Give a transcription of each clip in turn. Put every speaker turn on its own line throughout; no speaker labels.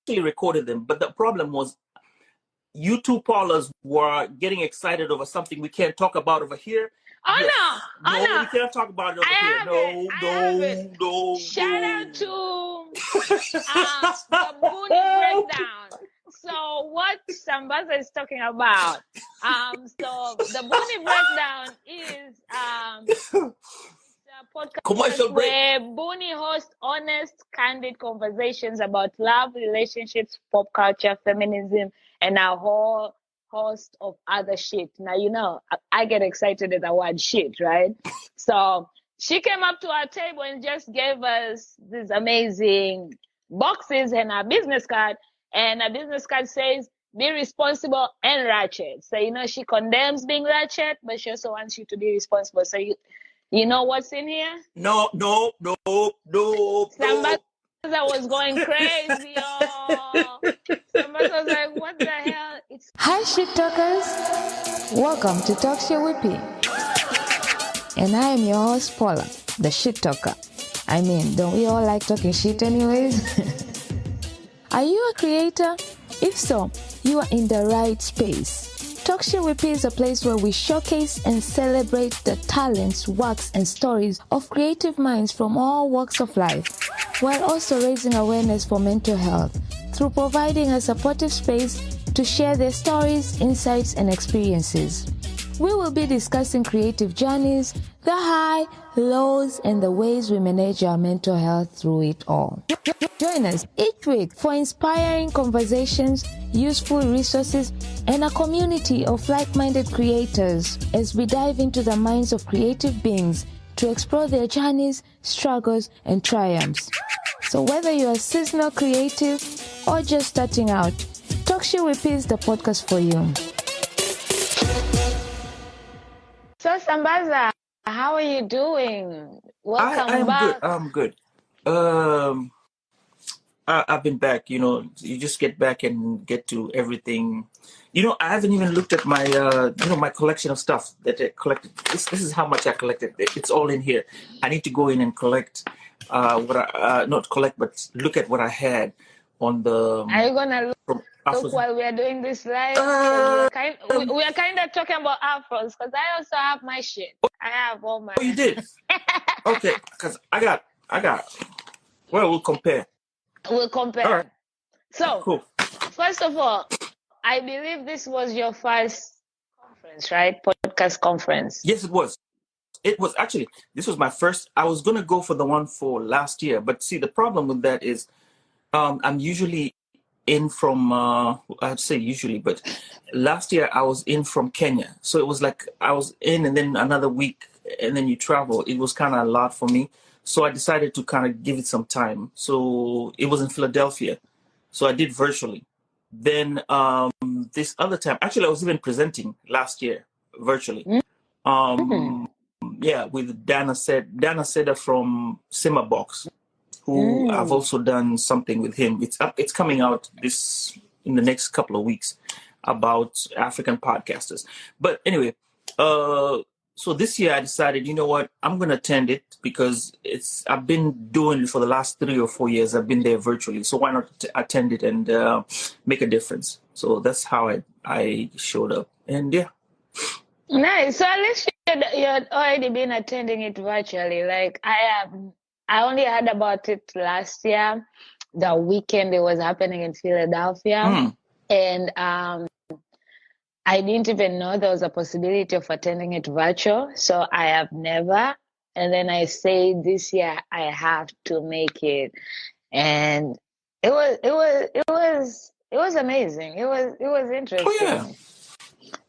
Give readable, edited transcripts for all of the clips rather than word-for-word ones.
actually recorded them, but the problem was you two Paulas were getting excited over something we can't talk about over here.
Oh
Yes.
no! Oh no!
We can't talk about it over
I
here.
have it. Shout out to the Boonie breakdown. So what Sambaza is talking about? So the Boonie breakdown is a podcast
commercial break
where Boonie hosts honest, candid conversations about love, relationships, pop culture, feminism, and a whole host of other shit. Now, you know, I get excited at the word shit, right? So she came up to our table and just gave us these amazing boxes and a business card. And a business card says, be responsible and ratchet. So, you know, she condemns being ratchet, but she also wants you to be responsible. So you know what's in here?
No.
Sambaza was going crazy, y'all. Sambaza was like, what the hell?
Hi, shit talkers. Welcome to Talk Shit with P. And I am your host, Paula, the shit talker. I mean, don't we all like talking shit anyways? Are you a creator? If so, you are in the right space. Talk Shit with P is a place where we showcase and celebrate the talents, works, and stories of creative minds from all walks of life, while also raising awareness for mental health through providing a supportive space to share their stories, insights, and experiences. We will be discussing creative journeys, the high, lows, and the ways we manage our mental health through it all. Join us each week for inspiring conversations, useful resources, and a community of like-minded creators as we dive into the minds of creative beings to explore their journeys, struggles, and triumphs. So whether you're a seasonal creative or just starting out, Talk Shit with P is the podcast for you.
So Sambaza, how are you doing? Welcome back.
I'm good. I've been back. You know, you just get back and get to everything. You know, I haven't even looked at my my collection of stuff that I collected. This is how much I collected. It's all in here. I need to go in and collect what I not collect, but look at what I had on the.
Are you gonna look while we are doing this live? We are kind of talking about afros because I also have my shit. I have all my.
Oh, you did? Okay, because I got. Well, we'll compare.
We'll compare.
All right.
So,
cool.
First of all, I believe this was your first conference, right? Podcast conference.
Yes, it was. It was actually, this was my first. I was going to go for the one for last year. But see, the problem with that is I'm usually in from, I'd say usually, but last year I was in from Kenya. So it was like I was in and then another week and then you travel. It was kind of a lot for me. So I decided to kind of give it some time. So it was in Philadelphia. So I did virtually. Then this other time, actually, I was even presenting last year virtually. Yeah, with Dana Seda from Simma Box, who I've also done something with him. It's coming out in the next couple of weeks about African podcasters. But anyway, so this year I decided, you know what, I'm going to attend it because I've been doing it for the last 3 or 4 years. I've been there virtually. So why not attend it and make a difference? So that's how I showed up. And yeah.
Nice. So at least you had already been attending it virtually. Like I only heard about it last year, the weekend it was happening in Philadelphia. And I didn't even know there was a possibility of attending it virtual. So I have never. And then I say this year I have to make it. And it was amazing. It was interesting.
Oh, yeah.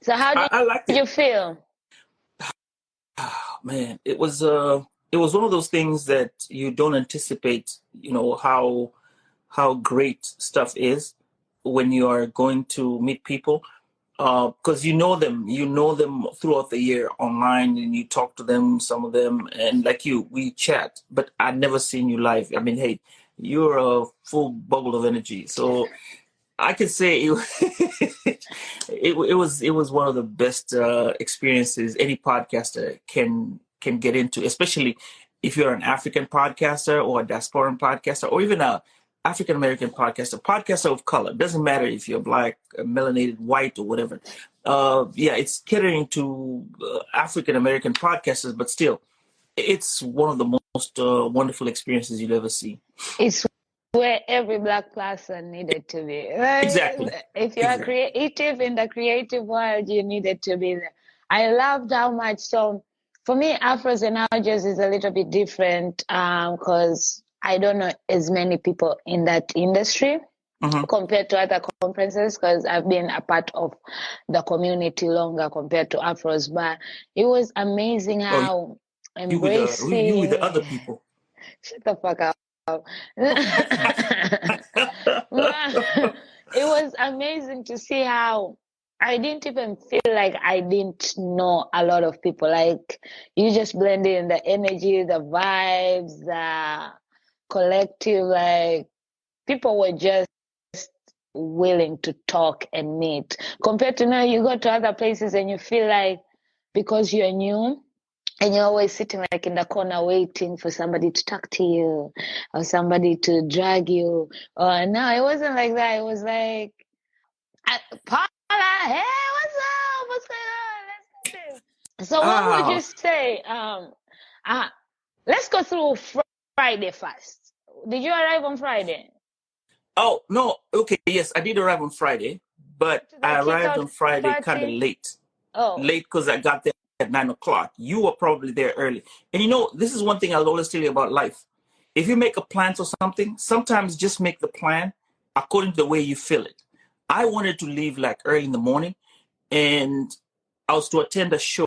So how did you feel?
Oh, man, it was one of those things that you don't anticipate, you know, how great stuff is when you are going to meet people. Because you know them throughout the year online, and you talk to them, some of them, and like we chat. But I'd never seen you live. I mean, hey, you're a full bubble of energy. So I could say it was one of the best experiences any podcaster can get into, especially if you're an African podcaster or a diasporan podcaster, or even a African American podcaster, podcaster of color. Doesn't matter if you're black, melanated, white, or whatever. Yeah, it's catering to African American podcasters, but still, it's one of the most wonderful experiences you'll ever see.
It's where every black person needed to be. Like,
Exactly.
if you are creative in the creative world, you needed to be there. I loved how much. So for me, Afros and Algiers is a little bit different because I don't know as many people in that industry compared to other conferences, because I've been a part of the community longer compared to Afros. But it was amazing how
you with the other
embracing.
people.
Shut the fuck up. It was amazing to see how I didn't even feel like I didn't know a lot of people. Like, you just blend in the energy, the vibes, the collective. Like, people were just willing to talk and meet. Compared to now, you go to other places and you feel like because you're new, and you're always sitting like in the corner waiting for somebody to talk to you or somebody to drag you. No, it wasn't like that. It was like, Paula, hey, what's up? What's going on? Let's do this. So what would you say? Let's go through Friday first. Did you arrive on Friday?
Oh, no. Okay, yes, I did arrive on Friday, but I arrived on Friday kind of late. Late because I got there at 9 o'clock. You were probably there early. And you know, this is one thing I'll always tell you about life. If you make a plan for something, sometimes just make the plan according to the way you feel it. I wanted to leave like early in the morning, and I was to attend a show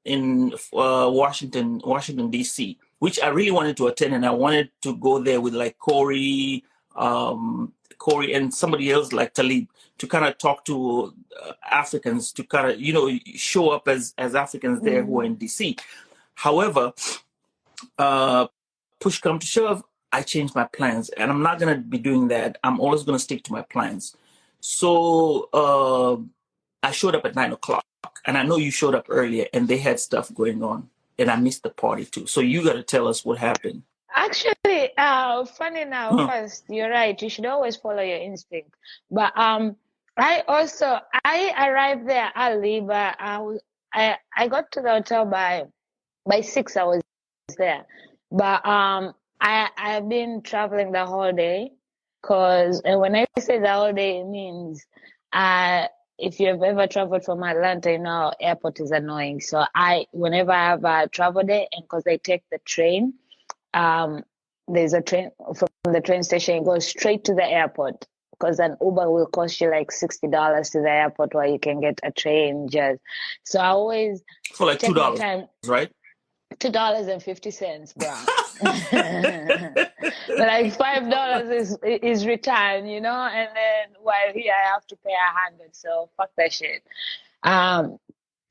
in Washington, D.C., which I really wanted to attend, and I wanted to go there with like Corey and somebody else like Talib to kind of talk to Africans, to kind of, you know, show up as Africans there who are in DC. However, push come to shove, I changed my plans, and I'm not going to be doing that. I'm always going to stick to my plans. So I showed up at 9 o'clock, and I know you showed up earlier, and they had stuff going on, and I missed the party too. So you got to tell us what happened.
Actually, funny now, first, you're right. You should always follow your instinct. But I arrived there early, but I got to the hotel by 6. I was there. But I've been traveling the whole day, and when I say the whole day, it means if you've ever traveled from Atlanta, you know airport is annoying. So whenever I have a travel day, and because I take the train, there's a train from the train station, it goes straight to the airport, because an Uber will cost you like $60 to the airport, while you can get a train just. So I always
for like $2, right?
$2.50, bro. Like $5 is return, you know, and then while here I have to pay 100. So fuck that shit.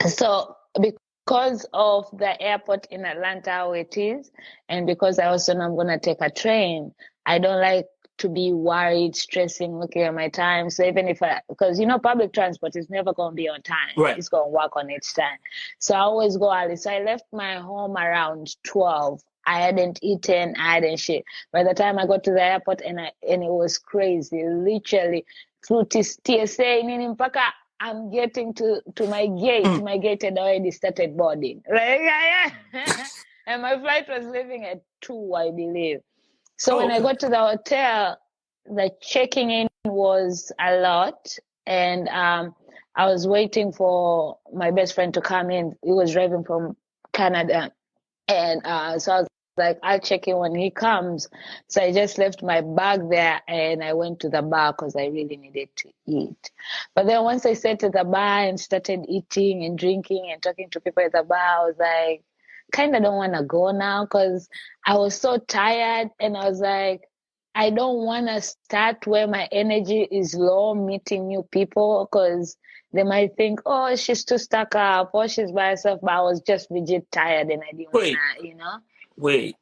So because of the airport in Atlanta how it is, and because I also know I'm gonna take a train, I don't like to be worried, stressing, looking at my time. So even because you know public transport is never gonna be on time.
Right.
It's gonna work on its time. So I always go early. So I left my home around 12. I hadn't eaten, I hadn't shit. By the time I got to the airport, and it was crazy, literally through TSA, nini mpaka I'm getting to my gate. My gate had already started boarding. Right? And my flight was leaving at 2, I believe. So when I got to the hotel, the checking in was a lot. And I was waiting for my best friend to come in. He was driving from Canada. And so I was like, I'll check in when he comes. So I just left my bag there, and I went to the bar because I really needed to eat. But then once I sat at the bar and started eating and drinking and talking to people at the bar, I was like, kind of don't want to go now, because I was so tired. And I was like, I don't want to start where my energy is low, meeting new people, because they might think, oh, she's too stuck up, or she's by herself. But I was just legit tired, and I didn't want to, you know.
Wait,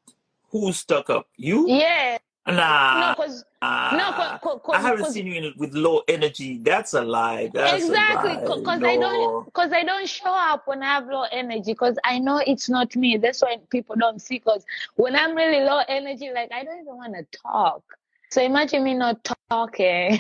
who's stuck up? You?
Yeah.
Nah.
I
haven't seen you with low energy. That's a lie.
Exactly, because I don't show up when I have low energy, because I know it's not me. That's why people don't see. Because when I'm really low energy, like I don't even want to talk. So imagine me not talking.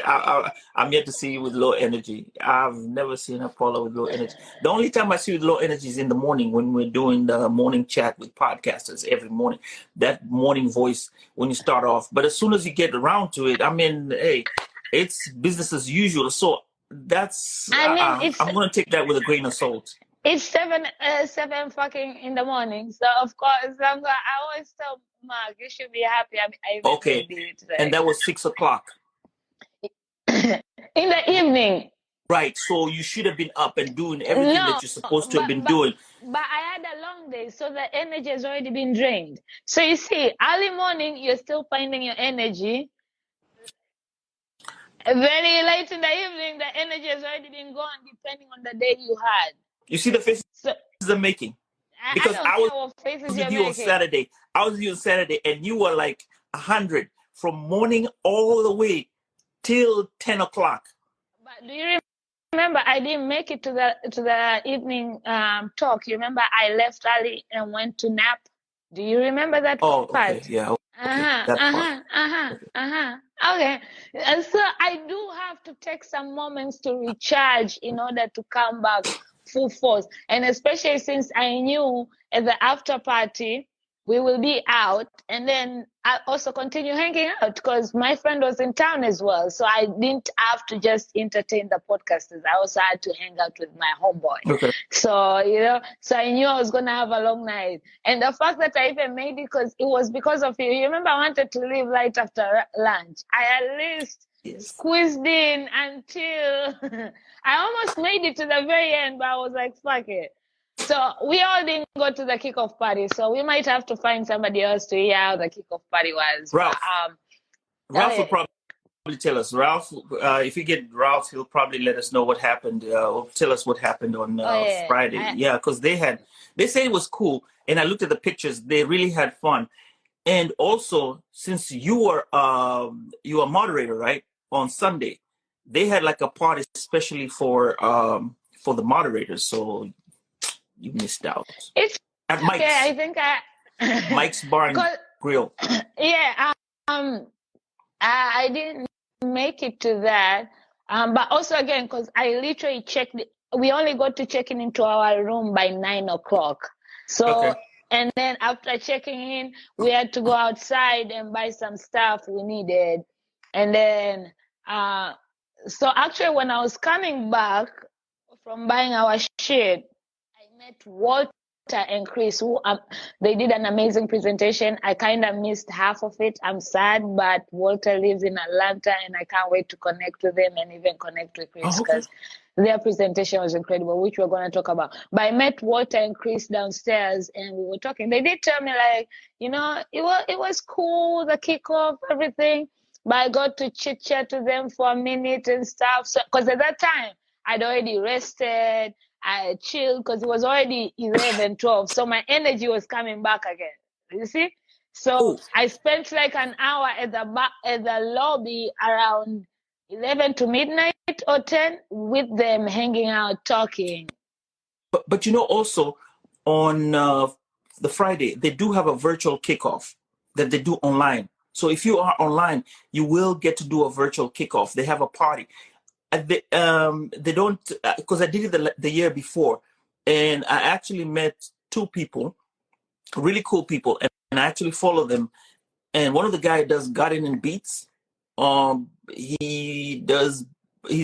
I'm yet to see you with low energy. I've never seen her, Paula, with low energy. The only time I see you with low energy is in the morning when we're doing the morning chat with podcasters every morning. That morning voice when you start off. But as soon as you get around to it, I mean, hey, it's business as usual. So that's,
I mean,
I'm going to take that with a grain of salt.
it's 7 fucking in the morning. So of course, I always tell Mark, you should be happy. I even
Okay.
made it today.
And that was 6 o'clock.
In the evening.
Right. So you should have been up and doing everything that you're supposed to have been doing.
But I had a long day, so the energy has already been drained. So you see, early morning, you're still finding your energy. Very late in the evening, the energy has already been gone, depending on the day you had.
You see the faces I'm making? Because
I don't care what faces you're making.
On Saturday. I was with you on Saturday, and you were like 100 from morning all the way till 10 o'clock.
But do you remember I didn't make it to the evening talk? You remember I left early and went to nap? Do you remember that part?
Okay, yeah.
Okay. So I do have to take some moments to recharge in order to come back full force. And especially since I knew at the after party, we will be out, and then I also continue hanging out because my friend was in town as well. So I didn't have to just entertain the podcasters. I also had to hang out with my homeboy.
Okay.
So, so I knew I was going to have a long night. And the fact that I even made it, it was because of you. You remember I wanted to leave right after lunch. I at least squeezed in until I almost made it to the very end, but I was like, fuck it. So we all didn't go to the kickoff party, so we might have to find somebody else to hear how the kickoff party was.
Ralph, Ralph will probably tell us. Ralph, if you get Ralph, he'll probably let us know what happened, or tell us what happened on Friday. Because they said it was cool, and I looked at the pictures. They really had fun, and also since you were a moderator, right, on Sunday, they had like a party especially for the moderators. So you missed out.
It's
at Mike's.
Okay, I think
Mike's Bar and Grill.
Yeah, I didn't make it to that, but also again because I literally checked. We only got to check into our room by 9 o'clock. So and then after checking in, we had to go outside and buy some stuff we needed, and then so actually when I was coming back from buying our shit, met Walter and Chris, who they did an amazing presentation. I kind of missed half of it. I'm sad, but Walter lives in Atlanta, and I can't wait to connect with them and even connect with Chris because their presentation was incredible, which we're going to talk about. But I met Walter and Chris downstairs, and we were talking. They did tell me, like, it was cool, the kickoff, everything. But I got to chit-chat with them for a minute and stuff. So, because at that time, I'd already rested. I chilled because it was already 11, 12. So my energy was coming back again. You see? So I spent like an hour at the lobby around 11 to midnight or 10 with them hanging out, talking.
But also on the Friday, they do have a virtual kickoff that they do online. So if you are online, you will get to do a virtual kickoff. They have a party. They don't, because I did it the year before, and I actually met two people, really cool people, and I actually follow them. And one of the guys does gardening beets. He's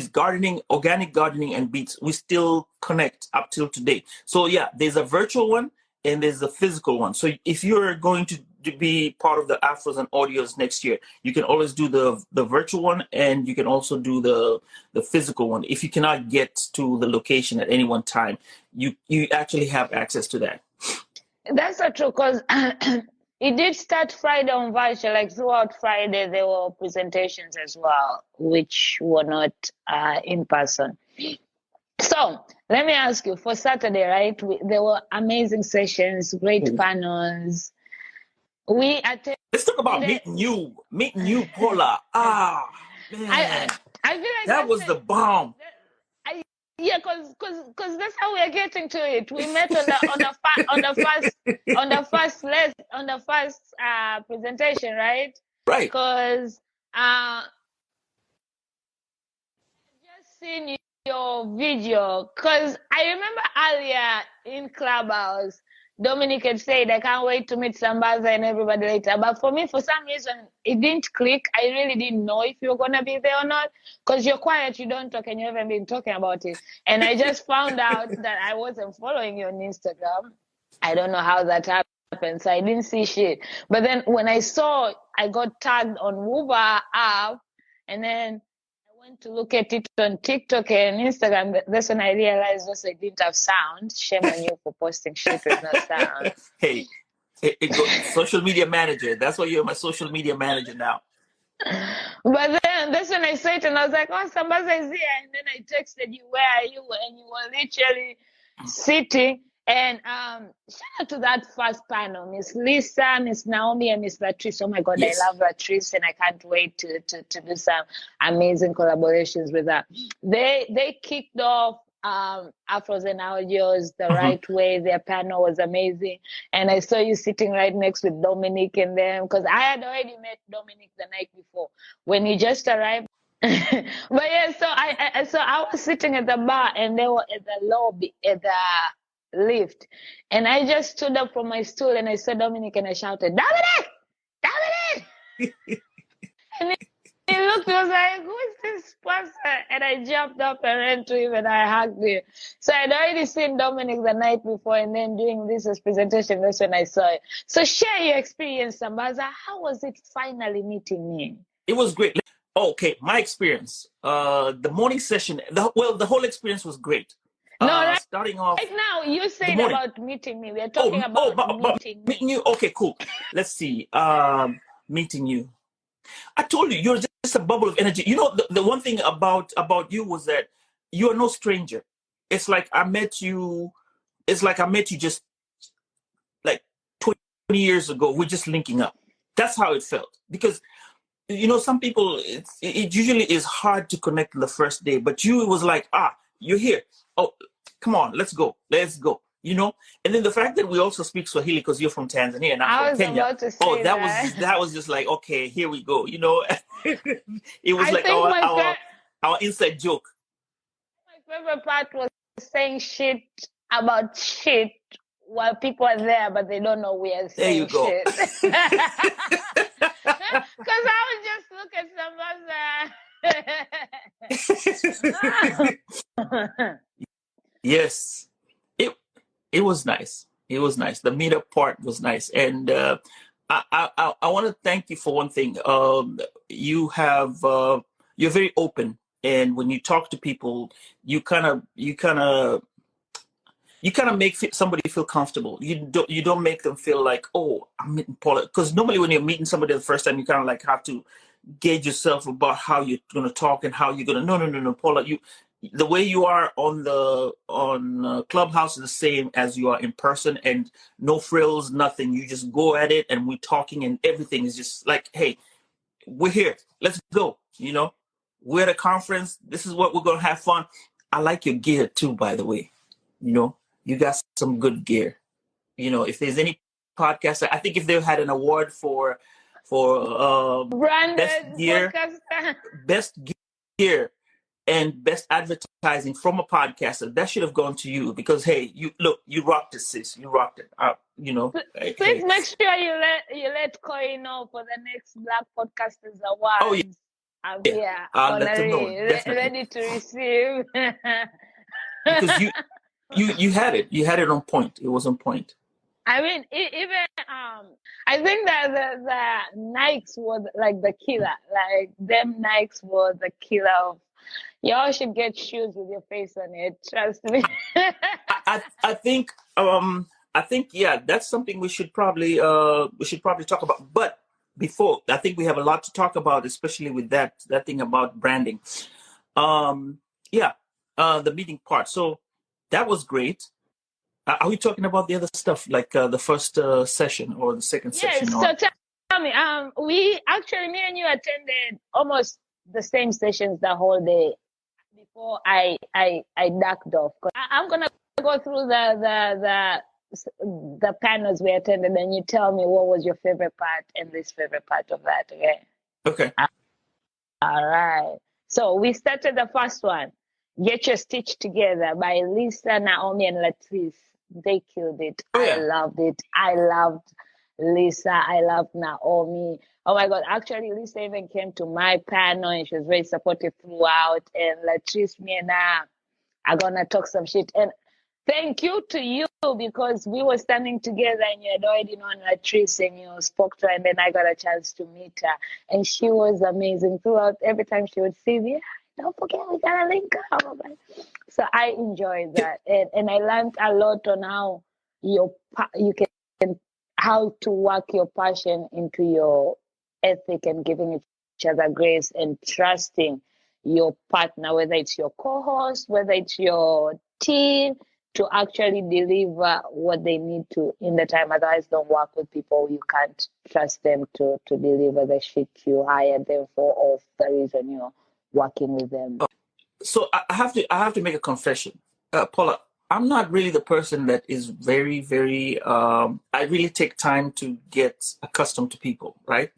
gardening, organic gardening and beets. We still connect up till today. So yeah, there's a virtual one and there's a physical one. So if you're going to be part of the Afros and Audios next year, you can always do the virtual one, and you can also do the physical one. If you cannot get to the location at any one time, you actually have access to that.
That's not true, because it did start Friday on virtual. Like throughout Friday, there were presentations as well, which were not in person. So let me ask you, for Saturday, right? There were amazing sessions, great panels.
Let's talk about meeting you, Paula. Man,
I feel like
that was the bomb.
Yeah, cause that's how we're getting to it. We met on the first presentation, right?
Right.
Cause just seen your video, cause I remember earlier in Clubhouse, Dominic had said, "I can't wait to meet Sambaza and everybody later." But for me, for some reason, it didn't click. I really didn't know if you were gonna be there or not, cause you're quiet, you don't talk, and you haven't been talking about it. And I just found out that I wasn't following you on Instagram. I don't know how that happened, so I didn't see shit. But then when I saw, I got tagged on Woover app, and then I went to look at it on TikTok and Instagram. That's when I realized also it didn't have sound. Shame on you for posting shit with no sound.
Hey, social media manager. That's why you're my social media manager now.
But then that's when I saw it and I was like, oh, Sambaza is here. And then I texted you, where are you? And you were literally sitting. And shout out to that first panel, Miss Lisa, Miss Naomi, and Miss Latrice. Oh my God,
Yes.
I love Latrice, and I can't wait to do some amazing collaborations with her. They kicked off Afros and Audios the right way. Their panel was amazing. And I saw you sitting right next with Dominic and them, because I had already met Dominic the night before when he just arrived. But yeah, so I was sitting at the bar and they were at the lobby, at the lift, and I just stood up from my stool and I saw Dominic and I shouted, "Dominic! Dominic!" And he looked, he was like, "Who is this person?" And I jumped up and ran to him and I hugged him. So I'd already seen Dominic the night before, and then during this presentation, that's when I saw it. So share your experience, Sambaza. How was it finally meeting me?
It was great. Okay, my experience. The morning session, the whole experience was great.
No,
starting off
right now, you said about meeting me. We're talking about meeting me.
Meeting you. Okay, cool. Let's see. Meeting you. I told you, you're just a bubble of energy. You know, the one thing about you was that you are no stranger. It's like I met you. It's like I met you just like 20 years ago. We're just linking up. That's how it felt. Because, you know, some people, it usually is hard to connect on the first day. But you, it was like, you're here. Oh, come on, let's go. You know, and then the fact that we also speak Swahili because you're from Tanzania and I'm from Kenya.
About to say
that was just like, okay, here we go. You know, it was like our inside joke.
My favorite part was saying shit about shit while people are there, but they don't know we are saying shit. Because I would just look at Sambaza.
Yes. It was nice. It was nice. The meetup part was nice. And I want to thank you for one thing. You're very open. And when you talk to people, you kind of make somebody feel comfortable. You don't make them feel like, oh, I'm meeting Paula. Because normally when you're meeting somebody the first time, you kind of like have to gauge yourself about how you're going to talk and how you're going to. No, Paula, the way you are on Clubhouse is the same as you are in person, and no frills, nothing. You just go at it, and we're talking, and everything is just like, hey, we're here. Let's go. You know, we're at a conference. This is what we're gonna have fun. I like your gear too, by the way. You know, you got some good gear. You know, if there's any podcast, I think if they had an award for best gear and best advertising from a podcaster, that should have gone to you, because hey, you rocked it, sis. You rocked it. You know.
Please make sure you let Corey know for the next Black Podcasters Awards.
Oh yeah.
I'm here. I'll let them know. Ready to receive.
Because you had it. You had it on point. It was on point.
I mean, even I think that the Nikes were like the killer. Like them Nikes were the killer of. Y'all should get shoes with your face on it. Trust me.
I think yeah, that's something we should probably talk about. But before, I think we have a lot to talk about, especially with that thing about branding. The meeting part. So that was great. Are we talking about the other stuff, like the first session or the second session?
So tell me, me and you attended almost the same sessions the whole day before I ducked off. I'm gonna go through the panels we attended, and you tell me what was your favorite part and least favorite part of that. Okay.
Okay.
All right. So we started the first one, Get Your Stitch Together by Lisa, Naomi, and Latrice. They killed it.
Oh, yeah.
I loved it. I loved Lisa. I loved Naomi. Oh my God. Actually, Lisa even came to my panel and she was very supportive throughout. And Latrice, me and I are going to talk some shit. And thank you to you because we were standing together and you had already known Latrice and you spoke to her, and then I got a chance to meet her. And she was amazing throughout. Every time she would see me, don't forget, we got to link up. So I enjoyed that. And I learned a lot on how you can, how to work your passion into your ethic and giving each other grace and trusting your partner, whether it's your co-host, whether it's your team, to actually deliver what they need to in the time. Otherwise, don't work with people you can't trust them to deliver the shit you hired them for, or the reason you're working with them.
So I have to make a confession, Paula. I'm not really the person that is very, very. I really take time to get accustomed to people, right?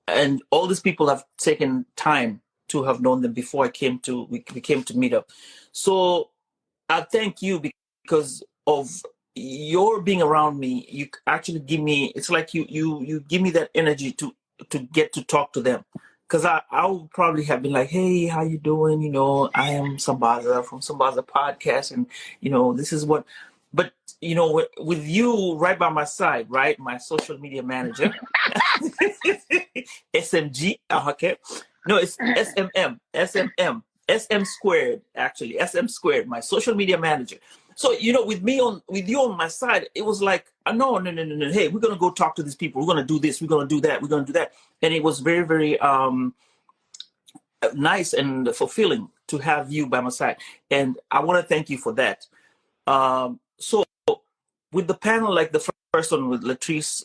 And all these people have taken time to have known them before we came to meet up. So I thank you because of your being around me. You actually give me. It's like you give me that energy to get to talk to them. Because I would probably have been like, hey, how you doing? You know, I am Sambaza from Sambaza Podcast, and you know, this is what. But you know, with you right by my side, right, my social media manager, SMG, okay, no, it's SM squared, actually, SM squared, my social media manager. So, you know, with you on my side, it was like, no. Hey, we're going to go talk to these people. We're going to do this. We're going to do that. We're going to do that. And it was very, very nice and fulfilling to have you by my side. And I want to thank you for that. So with the panel, like the first one with Latrice,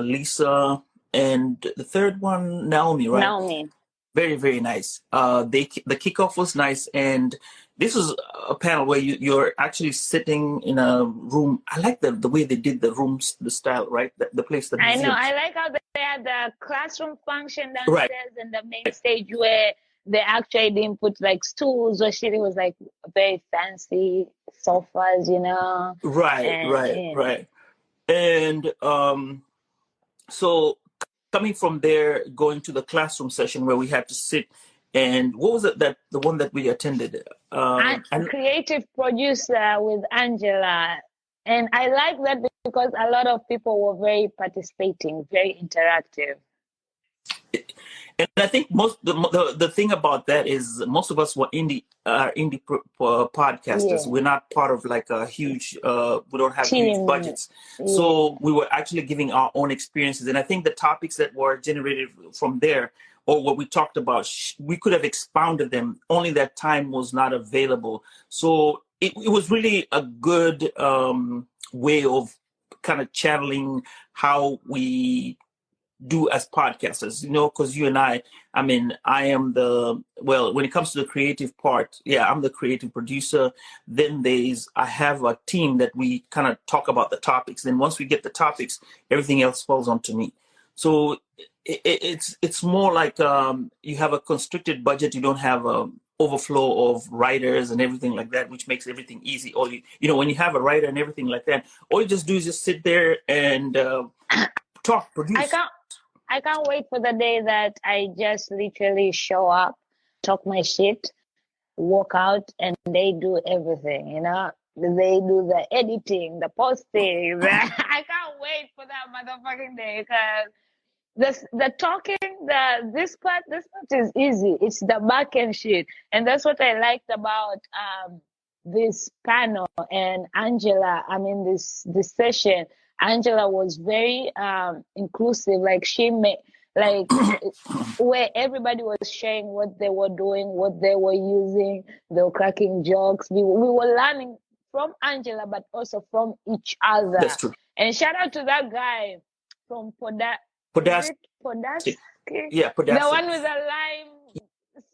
Lisa, and the third one, Naomi, right?
Naomi.
Very, very nice. The kickoff was nice, and this was a panel where you're actually sitting in a room. I like the way they did the rooms, the style, right? The place, the museum.
I know. I like how they had the classroom function downstairs, right, and the main stage where they actually didn't put like stools or shit. It was like very fancy sofas, you know.
Right. And so coming from there, going to the classroom session where we had to sit, and what was it that the one that we attended?
And creative producer with Angela. And I like that because a lot of people were very participating, very interactive.
And I think the thing about that is most of us were indie podcasters. Yeah. We're not part of like a huge. We don't have huge budgets, so we were actually giving our own experiences. And I think the topics that were generated from there, or what we talked about, we could have expounded them. Only that time was not available. So it was really a good way of kind of channeling how we do as podcasters, you know, because you and I mean, I am when it comes to the creative part, I'm the creative producer. Then I have a team that we kind of talk about the topics. Then once we get the topics, everything else falls onto me. So it's more like you have a constricted budget. You don't have a overflow of writers and everything like that, which makes everything easy. Or you know, when you have a writer and everything like that, all you just do is just sit there and talk, produce.
I can't wait for the day that I just literally show up, talk my shit, walk out, and they do everything, you know? They do the editing, the posting. I can't wait for that motherfucking day because the talking, this part is easy. It's the back end shit. And that's what I liked about this panel and Angela. I mean, this session. Angela was very inclusive. Like she made, like where everybody was sharing what they were doing, what they were using. They were cracking jokes. We were learning from Angela, but also from each other.
That's true.
And shout out to that guy from Podasky.
Yeah, Podasky.
The one with the lime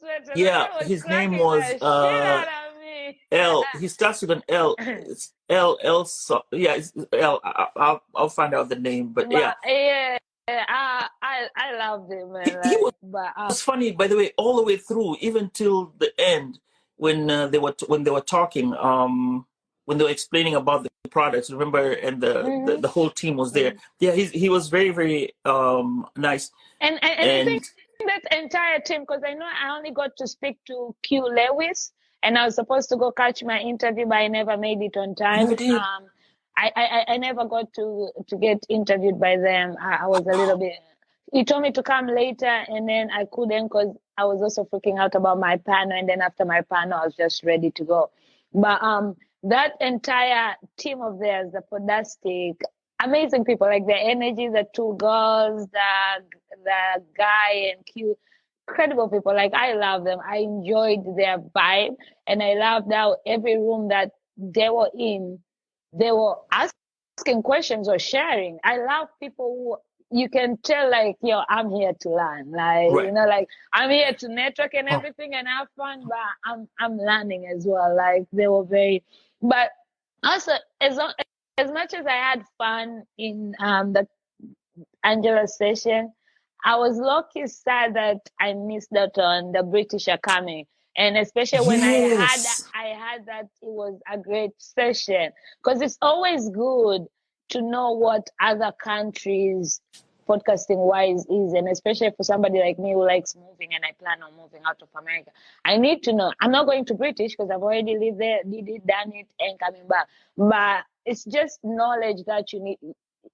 sweater. That
Yeah,
guy was
his name
cracking
was
the shit out of me.
L. He starts with an L. It's L. L. Yeah, it's L. I'll find out the name. But yeah,
But yeah, I loved it, man.
he
Like, but
was funny, by the way, all the way through, even till the end when they were talking, when they were explaining about the products. Remember, and the whole team was there. Yeah, he was very very nice.
And I think
And
that entire team, because I know I only got to speak to Q Lewis, and I was supposed to go catch my interview, but I never made it on
you
time.
never did.
I never got to get interviewed by them. I was a little bit. He told me to come later, and then I couldn't because I was also freaking out about my panel. And then after my panel, I was just ready to go. But that entire team of theirs, the Podastic, amazing people, like the energy, the two girls, the guy and Q, incredible people. Like I love them. I enjoyed their vibe, and I loved how every room that they were in, they were asking questions or sharing. I love people who you can tell, like, yo, I'm here to learn. Like,
Right.
like I'm here to network and everything and have fun, but I'm learning as well. Like they were very, but also as much as I had fun in the Angela's session, I was lucky sad that I missed out on the British are coming. And especially when
Yes.
I had that, it was a great session because it's always good to know what other countries podcasting wise is, and especially for somebody like me who likes moving and I plan on moving out of America. I need to know. I'm not going to British because I've already lived there, did it, done it, and coming back. But it's just knowledge that you need.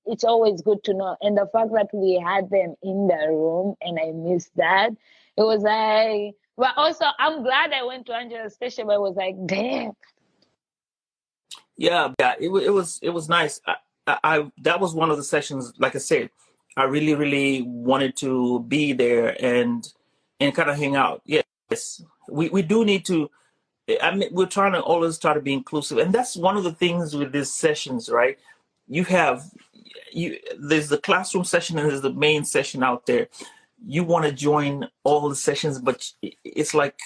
It's always good to know. And the fact that we had them in the room and I missed that, it was like, but also I'm glad I went to Angela's station, but it was like, damn.
Yeah, it was nice. I that was one of the sessions. Like I said, I really really wanted to be there and kind of hang out. Yes, we do need to. I mean, we're trying to always try to be inclusive, and that's one of the things with these sessions, right? There's the classroom session and there's the main session out there. You want to join all the sessions, but it's like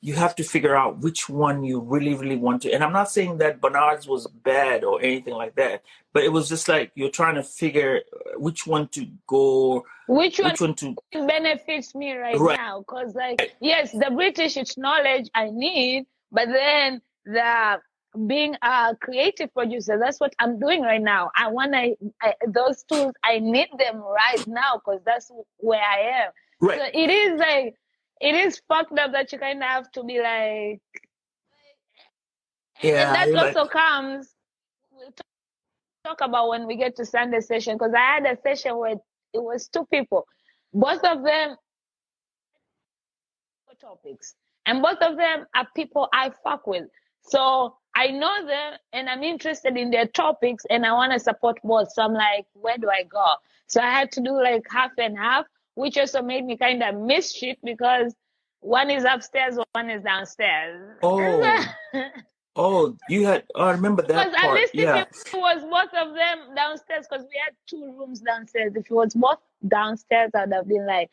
you have to figure out which one you really, really want to. And I'm not saying that Bernard's was bad or anything like that, but it was just like you're trying to figure which one to go,
which one to benefits me right now. Because, like, yes, the British, it's knowledge I need, but then the being a creative producer, that's what I'm doing right now. I want those tools, I need them right now because that's where I am.
Right.
So it is like, it is fucked up that you kind of have to be like,
yeah,
and that also comes, we'll talk about when we get to Sunday session, because I had a session where it was two people, both of them topics, and both of them are people I fuck with. So I know them and I'm interested in their topics and I want to support both. So I'm like, where do I go? So I had to do like half and half, which also made me kind of miss shit because one is upstairs, one is downstairs.
Oh, you had. I remember that part.
Because at least if it was both of them downstairs, because we had two rooms downstairs. If it was both downstairs, I'd have been like,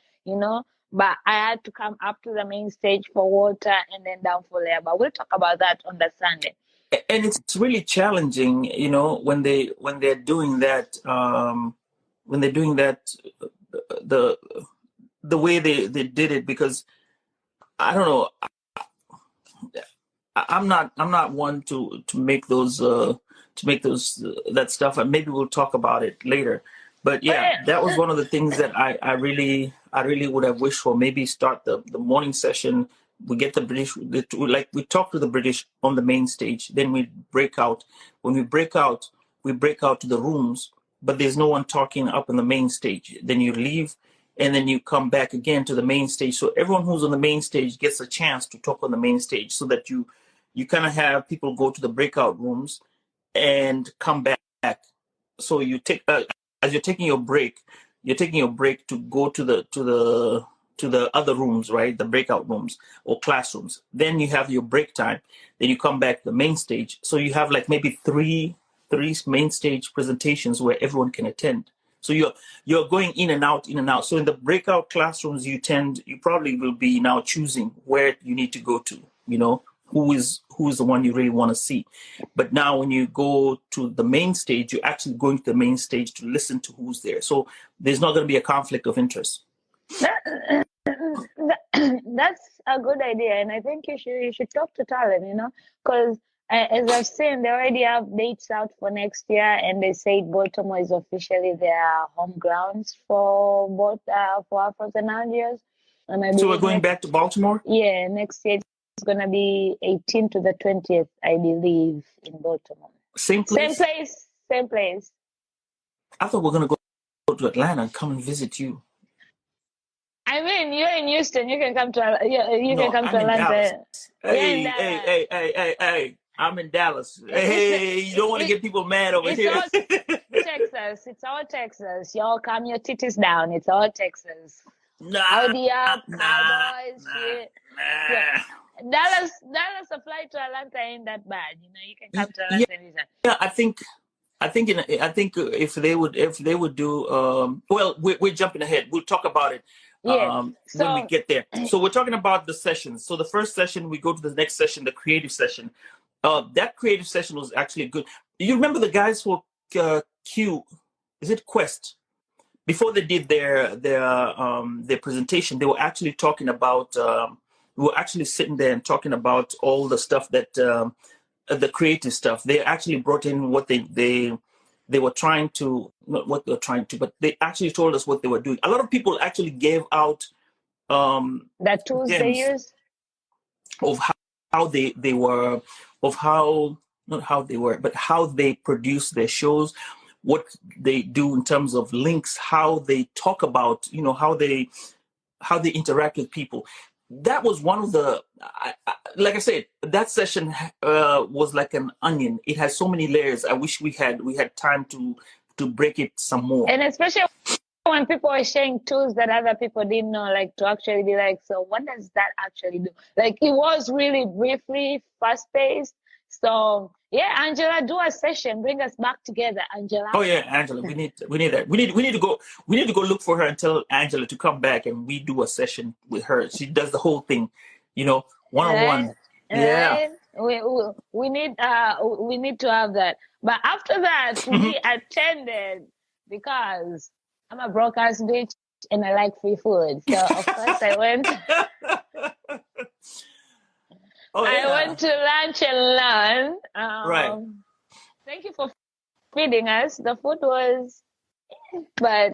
but I had to come up to the main stage for water and then down for labor. We'll talk about that on the Sunday.
And it's really challenging, when they're doing that. When they're doing that, the way they did it, because I don't know. I'm not one to make those that stuff, and maybe we'll talk about it later. But yeah, that was one of the things that I really would have wished for. Maybe start the morning session. We get the British, like we talk to the British on the main stage. Then we break out. When we break out to the rooms, but there's no one talking up on the main stage. Then you leave, and then you come back again to the main stage. So everyone who's on the main stage gets a chance to talk on the main stage, so that you kind of have people go to the breakout rooms and come back. So you take as you're taking your break to go to the other rooms, right? The breakout rooms or classrooms. Then you have your break time. Then you come back to the main stage. So you have like maybe three main stage presentations where everyone can attend. So you're going in and out, in and out. So in the breakout classrooms, you probably will be now choosing where you need to go to, who is the one you really want to see. But now when you go to the main stage, you're actually going to the main stage to listen to who's there. So there's not going to be a conflict of interest.
That's a good idea, and I think you should talk to talent, because as I've seen, they already have dates out for next year, and they say Baltimore is officially their home grounds for both for Afros and Algiers. And
so we're going back to Baltimore?
Yeah, next year it's gonna be 18th to the 20th, I believe, in Baltimore.
Same place.
Same place.
I thought we're gonna go to Atlanta and come and visit you.
I mean, you're in Houston. You can come to
I'm
Atlanta.
Hey! I'm in Dallas. Hey, you don't want to get people mad over here.
Texas. It's all Texas. Y'all calm your titties down. It's all Texas. Howdy up, cowboys. Yeah. Dallas, a flight to Atlanta ain't that bad. You can come to Atlanta anytime.
Yeah, I think if they would do we're jumping ahead. We'll talk about it when we get there. So we're talking about the sessions. So the first session, we go to the next session, the creative session. That creative session was actually good. You remember the guys for Quest? Before they did their presentation, they were actually talking about. We were actually sitting there and talking about all the stuff that the creative stuff. They actually brought in what they were trying to, not what they're trying to, but they actually told us what they were doing. A lot of people actually gave out
that tools they use
of how they were, of how not how they were, but how they produce their shows, what they do in terms of links, how they talk about, how they interact with people. That was one of the, like I said, that session was like an onion. It has so many layers. I wish we had time to break it some more.
And especially when people are sharing tools that other people didn't know, like to actually be like, so what does that actually do? Like it was really briefly, fast paced. So yeah, Angela, do a session. Bring us back together, Angela.
Oh yeah, Angela, we need that. We need to go look for her and tell Angela to come back and we do a session with her. She does the whole thing, one-on-one. Yeah.
We need to have that. But after that, we attended because I'm a broadcast bitch and I like free food. So of course I went. I went to lunch and learn.
Right.
Thank you for feeding us. The food was, but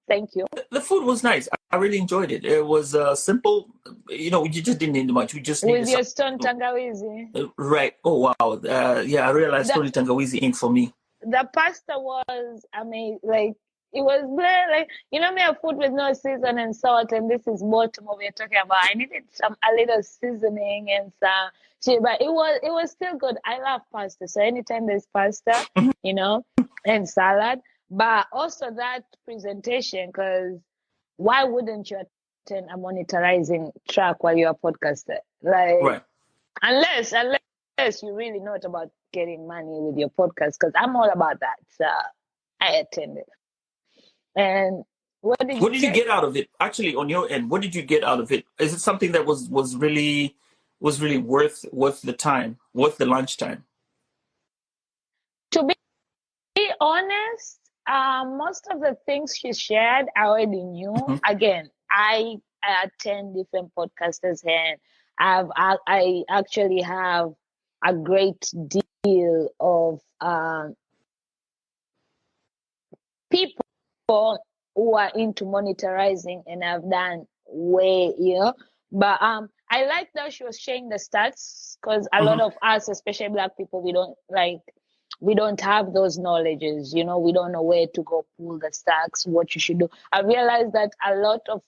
thank you.
The food was nice. I really enjoyed it. It was simple. You just didn't need much. We just needed
with your stone tangawizi.
Right. Oh wow. I realized stone tangawizi ain't for me.
The pasta was amazing. Like it was like me a food with no season and salt, and this is Baltimore we're talking about. I needed a little seasoning and some shit, but it was still good. I love pasta, so anytime there's pasta, and salad. But also that presentation, because why wouldn't you attend a monetizing track while you're a podcaster? Like,
right.
Unless you really know about getting money with your podcast, because I'm all about that. So I attended. And what did you
get out of it? Actually, on your end, what did you get out of it? Is it something that was really worth the time, worth the lunchtime?
To be honest, most of the things she shared I already knew. Mm-hmm. Again, I attend different podcasters and I actually have a great deal of people who are into monetizing and have done way, but I like that she was sharing the stats, because a lot of us, especially Black people, we don't have those knowledges, we don't know where to go pull the stats, what you should do. I realized that a lot of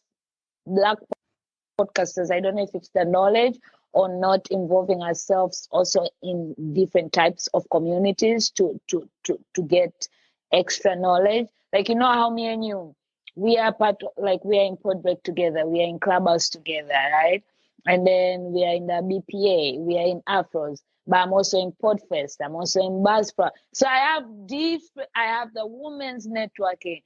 Black podcasters, I don't know if it's the knowledge or not involving ourselves also in different types of communities to get extra knowledge. Like, how me and you, we are we are in Podbreak together, we are in Clubhouse together, right? And then we are in the BPA, we are in Afros. but I'm also in Podfest. I'm also in Diaspora. So I have the women's networking.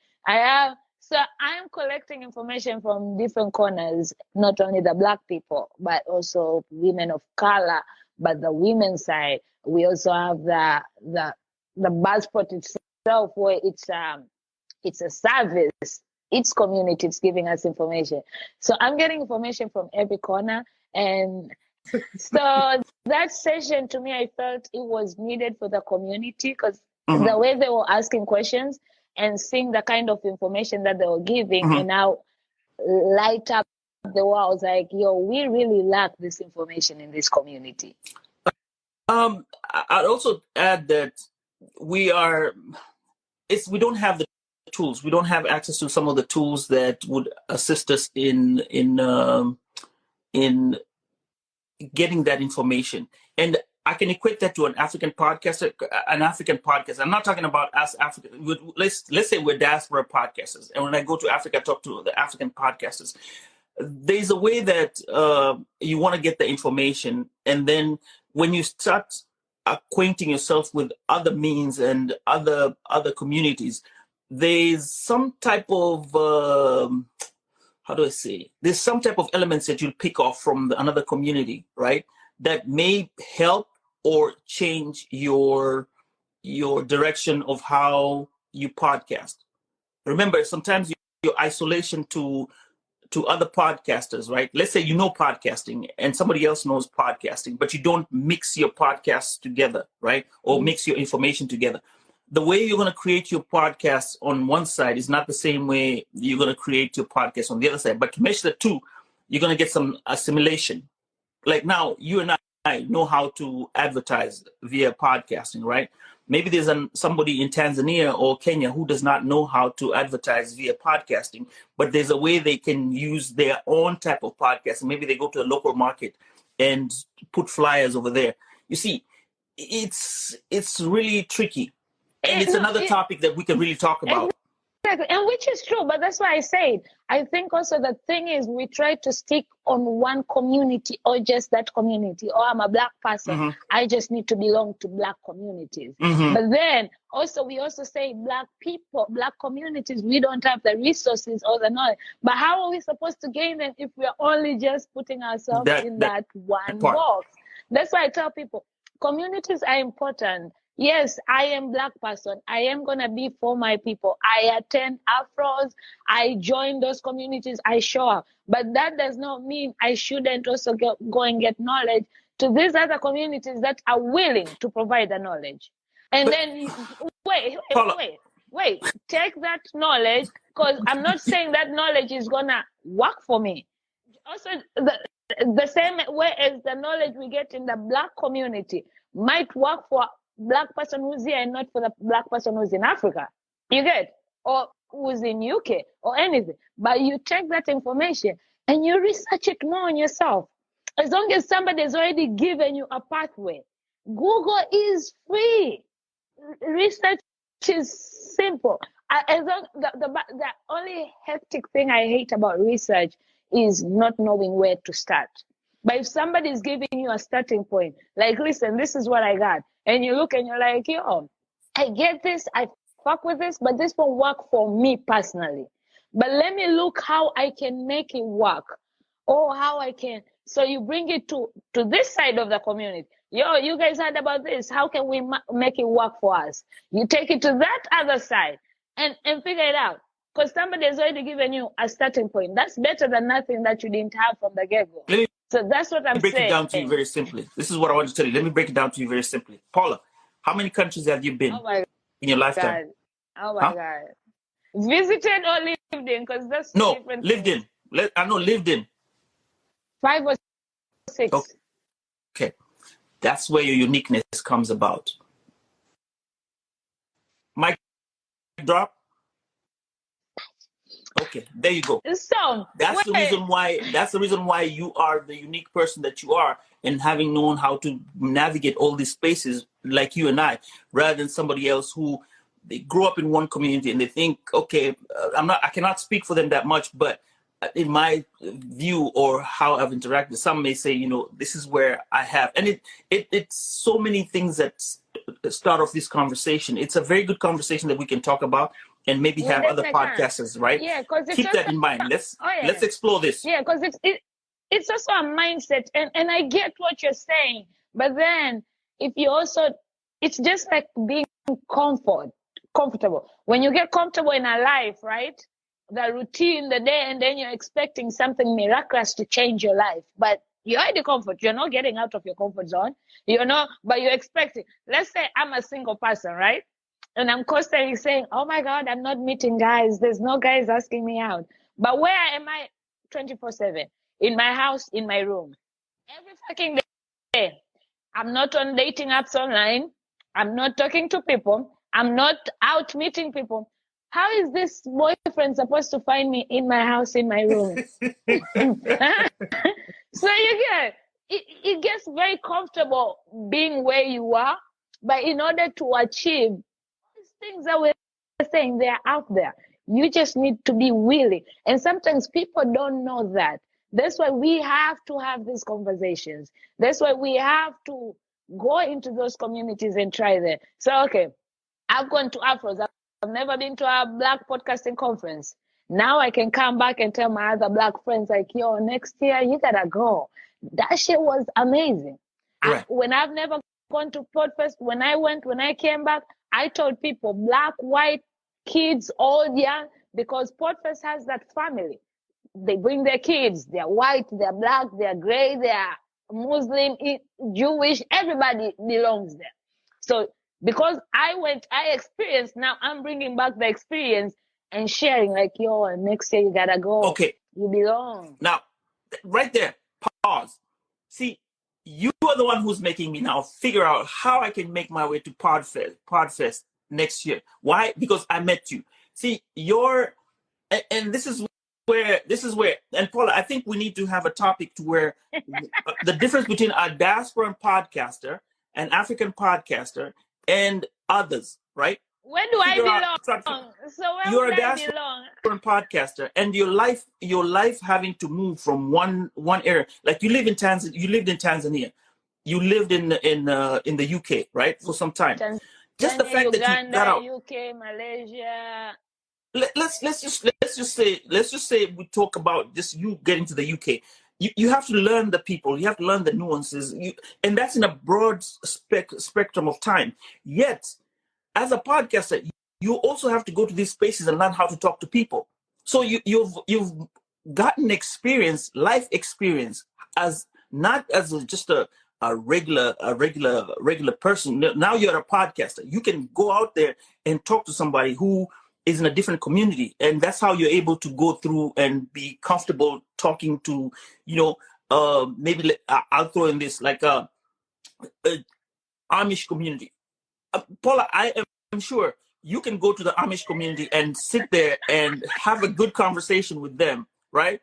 So I'm collecting information from different corners, not only the Black people, but also women of color. But the women's side, we also have the Buzzspot itself, where it's a service. Each community is giving us information. So I'm getting information from every corner. And so that session, to me, I felt it was needed for the community, because the way they were asking questions and seeing the kind of information that they were giving, and now light up the world. I was like, yo, we really lack this information in this community.
I'd also add that we don't have the tools. We don't have access to some of the tools that would assist us in getting that information. And I can equate that to an African podcaster. I'm not talking about us African. Let's say we're diaspora podcasters, and when I go to Africa, I talk to the African podcasters. There's a way that you want to get the information, and then when you start acquainting yourself with other means and other communities, there's some type of there's some type of elements that you'll pick off from another community, right? That may help or change your direction of how you podcast. Remember, sometimes your isolation to other podcasters, right? Let's say you know podcasting and somebody else knows podcasting, but you don't mix your podcasts together, right? Or mix your information together. The way you're going to create your podcast on one side is not the same way you're going to create your podcast on the other side. But to mesh the two, you're going to get some assimilation. Like now, you and I know how to advertise via podcasting, right? Maybe there's somebody in Tanzania or Kenya who does not know how to advertise via podcasting, but there's a way they can use their own type of podcast. Maybe they go to a local market and put flyers over there. You see, it's really tricky. And it's another topic that we can really talk about.
Exactly. And which is true, but that's why I said, I think also the thing is we try to stick on one community or just that community. Or I'm a Black person, I just need to belong to Black communities. But then also we also say Black people, Black communities, we don't have the resources or the knowledge. But how are we supposed to gain them if we're only just putting ourselves in that one box? That's why I tell people, communities are important. Yes, I am Black person. I am going to be for my people. I attend Afros. I join those communities. I show up. But that does not mean I shouldn't also go and get knowledge to these other communities that are willing to provide the knowledge. And then, wait, take that knowledge, because I'm not saying that knowledge is going to work for me. Also, the same way as the knowledge we get in the Black community might work for Black person who's here and not for the Black person who's in Africa, you get, or who's in UK or anything. But you take that information and you research it more on yourself. As long as somebody has already given you a pathway, Google is free. Research is simple. As long, the only hectic thing I hate about research is not knowing where to start. But if somebody is giving you a starting point, like, listen, this is what I got. And you look and you're like, yo, I get this, I fuck with this, but this won't work for me personally. But let me look how I can make it work, or how I can. So you bring it to this side of the community. Yo, you guys heard about this. How can we make it work for us? You take it to that other side and figure it out. Because somebody has already given you a starting point. That's better than nothing that you didn't have from the get-go. So that's what I'm saying.
Let me break it down to you very simply. This is what I want to tell you. Let me break it down to you very simply. Paula, how many countries have you been in your lifetime?
Oh my God. Visited or lived in? Because that's different.
Lived in. I know lived in.
5 or 6.
Okay. That's where your uniqueness comes about. Mic drop. Okay, there you go.
So
that's the reason why you are the unique person that you are, and having known how to navigate all these spaces like you and I, rather than somebody else who they grew up in one community and they think, okay, I cannot speak for them that much, but in my view or how I've interacted, some may say, this is where I have, and it's so many things that start off this conversation. It's a very good conversation that we can talk about and maybe
We
have other
definitely can.
podcasters, right?
Yeah, because it's
Keep
also,
that in mind. Let's
oh yeah,
explore this.
yeah, because it's also a mindset, and I get what you're saying, but then if you also, it's just like being comfortable. When you get comfortable in a life, right? The routine, the day, and then you're expecting something miraculous to change your life, but you're in the comfort. You're not getting out of your comfort zone. But you're expecting. Let's say I'm a single person, right? And I'm constantly saying, "Oh my God, I'm not meeting guys. There's no guys asking me out." But where am I 24/7? In my house, in my room. Every fucking day. I'm not on dating apps online. I'm not talking to people. I'm not out meeting people. How is this boyfriend supposed to find me in my house, in my room? So you get it gets very comfortable being where you are, but in order to achieve these things that we're saying, they're out there. You just need to be willing. And sometimes people don't know that. That's why we have to have these conversations. That's why we have to go into those communities and try there. So, okay, I've gone to Afros. I've never been to a Black podcasting conference. Now I can come back and tell my other Black friends, like, yo, next year you gotta go. That shit was amazing.
Right.
When I've never gone to Podfest, when I came back, I told people, Black, white, kids, old, young, because Podfest has that family. They bring their kids. They're white, they're Black, they're gray, they're Muslim, Jewish, everybody belongs there. So because I experienced, now I'm bringing back the experience and sharing, like, yo, next year you gotta go.
Okay.
You belong.
Now, right there, pause. See, you are the one who's making me now figure out how I can make my way to Podfest next year. Why? Because I met you. See, and this is where, and Paula, I think we need to have a topic to where the difference between a diaspora podcaster, an African podcaster, and others, right?
Where do I belong? So where
you're
would
a diaspora
belong?
podcaster, and your life having to move from one area. Like you lived in Tanzania, you lived in the UK, right, for some time. Just the fact
Uganda,
that you got out,
UK, Malaysia.
Let's just say we talk about just you getting to the UK. You have to learn the people. You have to learn the nuances. And that's in a broad spectrum of time. Yet, as a podcaster, you also have to go to these spaces and learn how to talk to people. So you've gotten life experience, as not as just a regular person. Now you're a podcaster. You can go out there and talk to somebody who is in a different community, and that's how you're able to go through and be comfortable talking to, maybe I'll throw in this, like Amish community. Paula, I am sure you can go to the Amish community and sit there and have a good conversation with them, right?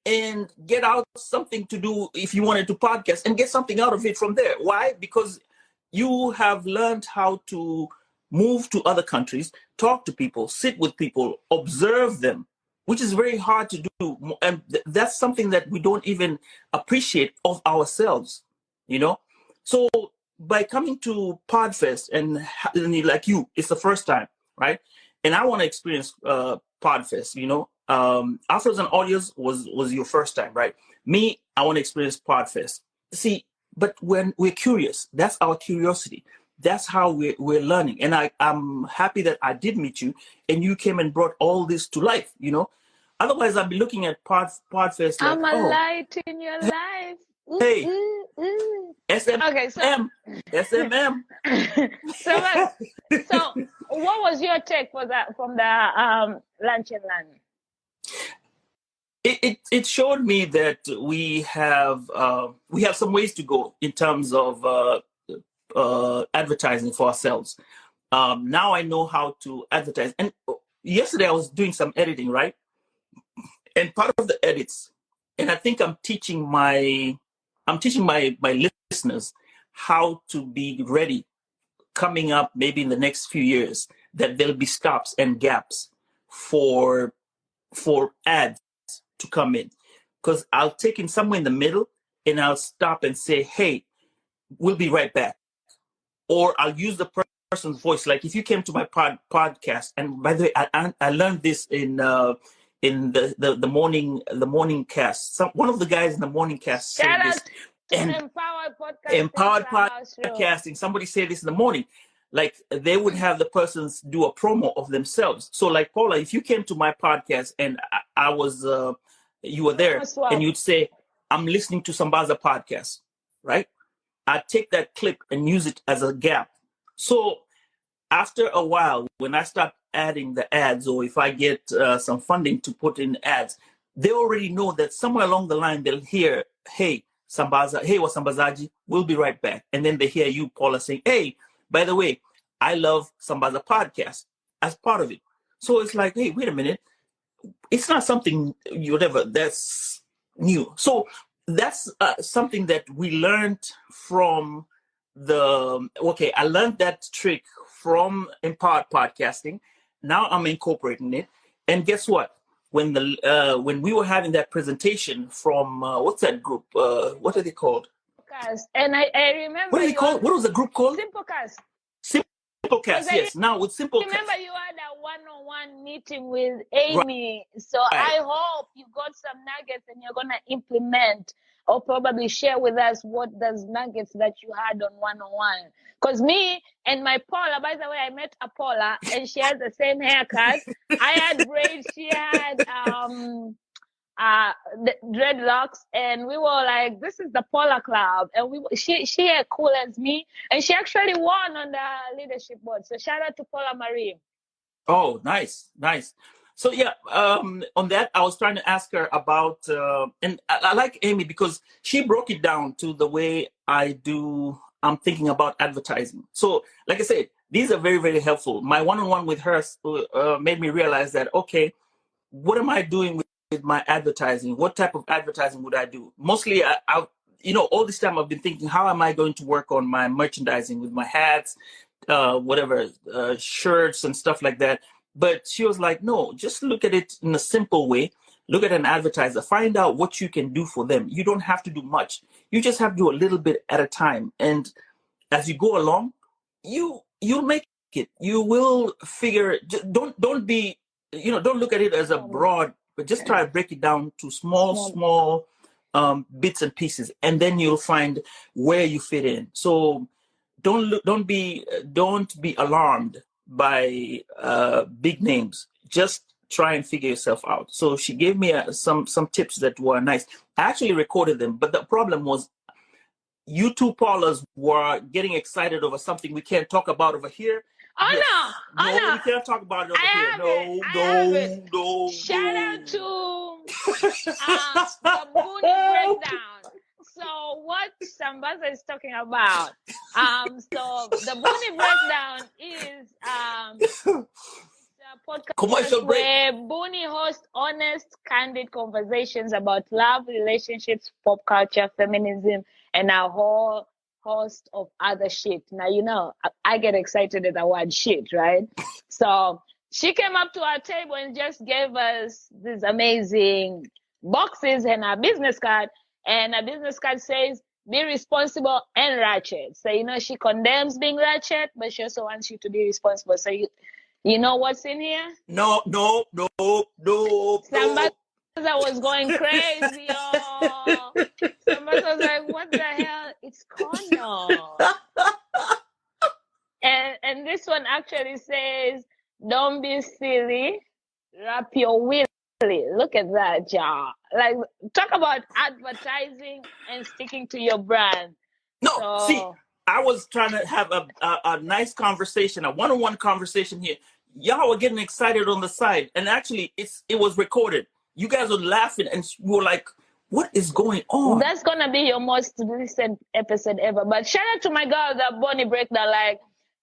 And get out something to do if you wanted to podcast and get something out of it from there. Why? Because you have learned how to move to other countries, talk to people, sit with people, observe them, which is very hard to do. And that's something that we don't even appreciate of ourselves, So by coming to Podfest and like you, it's the first time, right? And I want to experience Podfest, Afros and Audios was your first time, right? Me, I want to experience Podfest. See, but when we're curious, that's our curiosity. That's how we're learning. And I'm happy that I did meet you and you came and brought all this to life, Otherwise, I'd be looking at Podfest like,
I'm a light in your life.
Hey, SMM.
Okay, so
SMM.
so what was your take for that from the lunch and learn?
It showed me that we have some ways to go in terms of advertising for ourselves. Now I know how to advertise. And yesterday I was doing some editing, right? And part of the edits, and I think I'm teaching my listeners how to be ready coming up maybe in the next few years, that there'll be stops and gaps for ads to come in, because I'll take in somewhere in the middle and I'll stop and say, hey, we'll be right back. Or I'll use the person's voice. Like if you came to my podcast, and by the way, I learned this in the morning cast. One of the guys in the morning cast said this.
And
empowered podcasting. Somebody said this in the morning. Like they would have the persons do a promo of themselves. So like Paula, if you came to my podcast and I was, you were there, and you'd say, I'm listening to Sambaza podcast, right? I'd take that clip and use it as a gap. So after a while, when I start adding the ads, or if I get some funding to put in ads, they already know that somewhere along the line, they'll hear, hey, Sambaza, hey, Wasambazaji, we'll be right back. And then they hear you, Paula, saying, hey, by the way, I love Sambaza podcast as part of it. So it's like, hey, wait a minute. It's not something whatever that's new. So that's something that we learned from I learned that trick from Empowered Podcasting. Now I'm incorporating it. And guess what? When we were having that presentation from what's that group? What are they called?
And I remember.
What are they called? What was the group called?
Simplecast.
Simplecast, yes. Now with Simplecast.
Remember you had a one-on-one meeting with Amy. Right. So I hope you got some nuggets and you're gonna implement or probably share with us what those nuggets that you had on one-on-one. Because me and my Paula, by the way, I met a Paula and she has the same haircut. I had braids, she had the dreadlocks, and we were like, this is the Paula Club. And she had cool as me, and she actually won on the leadership board. So shout out to Paula Marie.
Oh, nice. So yeah, on that, I was trying to ask her about, and I like Amy because she broke it down to the way I'm thinking about advertising. So like I said, these are very, very helpful. My one-on-one with her made me realize that, okay, what am I doing with my advertising? What type of advertising would I do? Mostly, I all this time I've been thinking, how am I going to work on my merchandising with my hats, shirts and stuff like that. But she was like, no, just look at it in a simple way. Look at an advertiser, find out what you can do for them. You don't have to do much. You just have to do a little bit at a time. And as you go along, you'll make it. You will figure, don't look at it as a broad, but just try to break it down to small bits and pieces. And then you'll find where you fit in. So don't be alarmed by big names. Just try and figure yourself out. So she gave me some tips that were nice. I actually recorded them, but the problem was you two Paulas were getting excited over something we can't talk about over here.
Oh,
yes. No, we can't talk about it over here. No.
Shout out to the Boonie breakdown. So what Sambaza is talking about? So the Boonie breakdown is a podcast
commercial break
where Boonie hosts honest, candid conversations about love, relationships, pop culture, feminism, and a whole host of other shit. Now, I get excited at the word shit, right? So she came up to our table and just gave us these amazing boxes and a business card. And a business card says, be responsible and ratchet. So, she condemns being ratchet, but she also wants you to be responsible. So, you know what's in here?
No.
Sambaza was going crazy, y'all. Sambaza was like, what the hell? It's condom. and this one actually says, don't be silly, wrap your willy. Look at that, y'all. Like, talk about advertising and sticking to your brand.
No, see, I was trying to have a nice conversation, a one-on-one conversation here. Y'all were getting excited on the side, and actually, it was recorded. You guys were laughing, and you were like, what is going on?
That's going to be your most recent episode ever. But shout out to my girl, the Bonnie Breakdown. Like,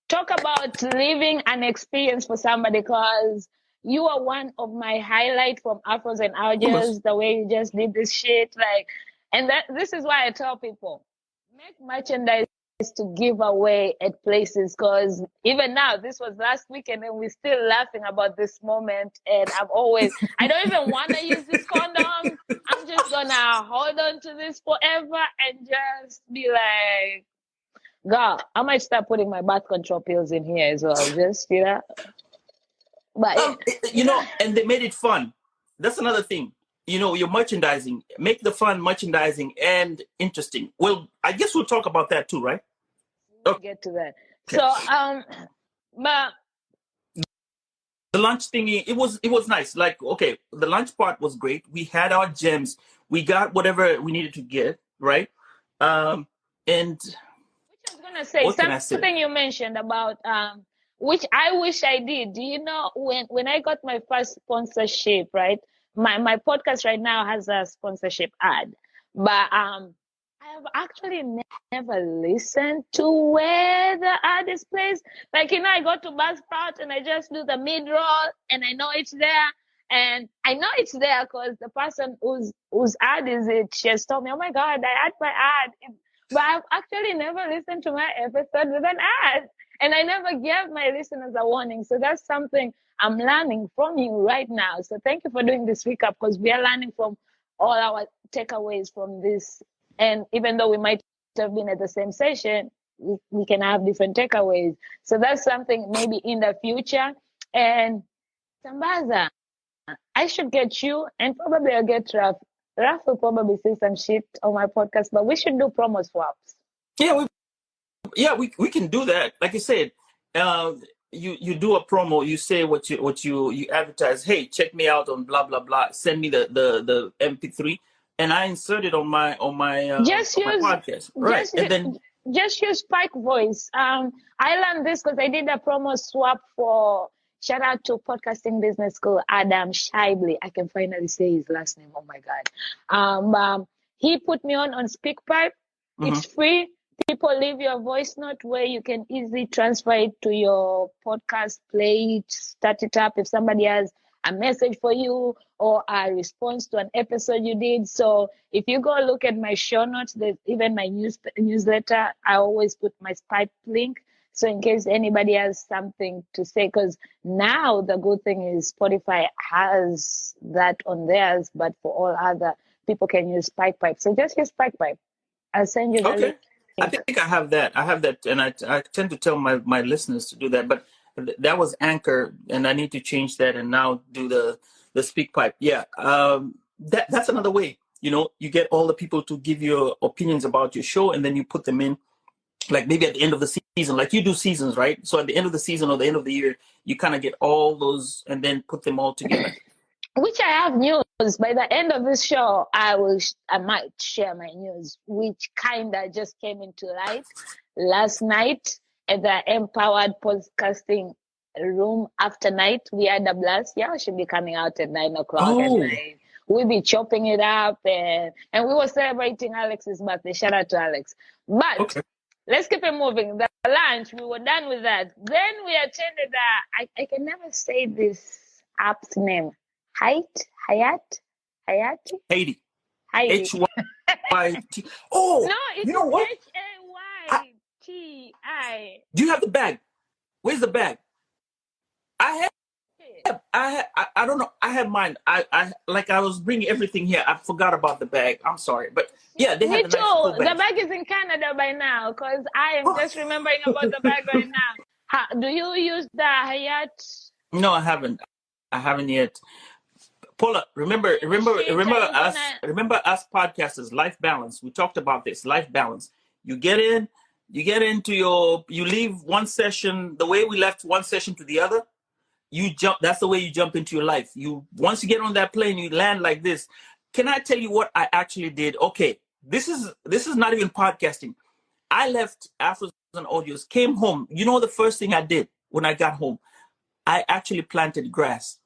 talk about living an experience for somebody, because you are one of my highlights from Afros and Algiers, the way you just did this shit. Like, and this is why I tell people, make merchandise to give away at places, because even now, this was last weekend and we're still laughing about this moment. And I don't even want to use this condom. I'm just gonna hold on to this forever and just be like, God, I might start putting my birth control pills in here as well. Just, But
and they made it fun. That's another thing. Your merchandising, make the fun merchandising and interesting. Well, I guess we'll talk about that too, right?
We'll get to that. So, but
the lunch thingy, it was nice. Like, okay, the lunch part was great. We had our gems. We got whatever we needed to get, right? And
which I was gonna say something you mentioned about which I wish I did. Do you know when I got my first sponsorship, right? My podcast right now has a sponsorship ad, but I have actually never listened to where the ad is placed. Like, I go to Buzzsprout and I just do the mid-roll and I know it's there. And I know it's there because the person whose ad is it, she has told me, oh my God, I had my ad. But I've actually never listened to my episode with an ad. And I never gave my listeners a warning. So that's something I'm learning from you right now. So thank you for doing this recap, because we are learning from all our takeaways from this. And even though we might have been at the same session, we can have different takeaways. So that's something maybe in the future. And Sambaza, I should get you, and probably I'll get Raf. Raf will probably say some shit on my podcast, but we should do promo swaps.
Yeah, we can do that. Like I said, you do a promo. You say what you advertise. Hey, check me out on blah blah blah. Send me the MP3, and I insert it on my
just
on
use
my podcast. Right, and then
just use Spike Voice. I learned this because I did a promo swap for. Shout out to Podcasting Business School, Adam Shibely. I can finally say his last name. Oh my God. He put me on SpeakPipe. It's free. People leave your voice note where you can easily transfer it to your podcast, play it, start it up if somebody has a message for you or a response to an episode you did. So if you go look at my show notes, there's even my newsletter, I always put my Skype link. So in case anybody has something to say, because now the good thing is Spotify has that on theirs, but for all other people can use SpeakPipe. So just use SpeakPipe. I'll send you the link.
I think I have that, and I tend to tell my listeners to do that. But that was Anchor, and I need to change that and now do the SpeakPipe. Yeah, that's another way. You get all the people to give you opinions about your show, and then you put them in. Like maybe at the end of the season, like you do seasons, right? So at the end of the season or the end of the year, you kind of get all those and then put them all together.
Which I have news. By the end of this show, I might share my news, which kind of just came into light last night at the Empowered Podcasting Room after night. We had a blast. Yeah, should be coming out at 9 o'clock at night. We'll be chopping it up and we were celebrating Alex's birthday. Shout out to Alex. But let's keep it moving. The lunch, we were done with that. Then we attended I can never say this app's name. Hayati?
Haiti. H-Y-T. Oh,
no, it's
you know what?
H-A-Y-T-I.
Do you have the bag? Where's the bag? I don't know. I have mine. I was bringing everything here. I forgot about the bag. I'm sorry, but yeah, they have
Me too. Cool bag. The bag is in Canada by now, because I am just remembering about the bag right now. Do you use the Hayat?
No, I haven't. I haven't yet. Paula, remember us podcasters, life balance. We talked about this, life balance. You leave one session, the way we left one session to the other, that's the way you jump into your life. Once you get on that plane, you land like this. Can I tell you what I actually did? Okay, this is not even podcasting. I left Afros and Audios, came home. You know the first thing I did when I got home? I actually planted grass.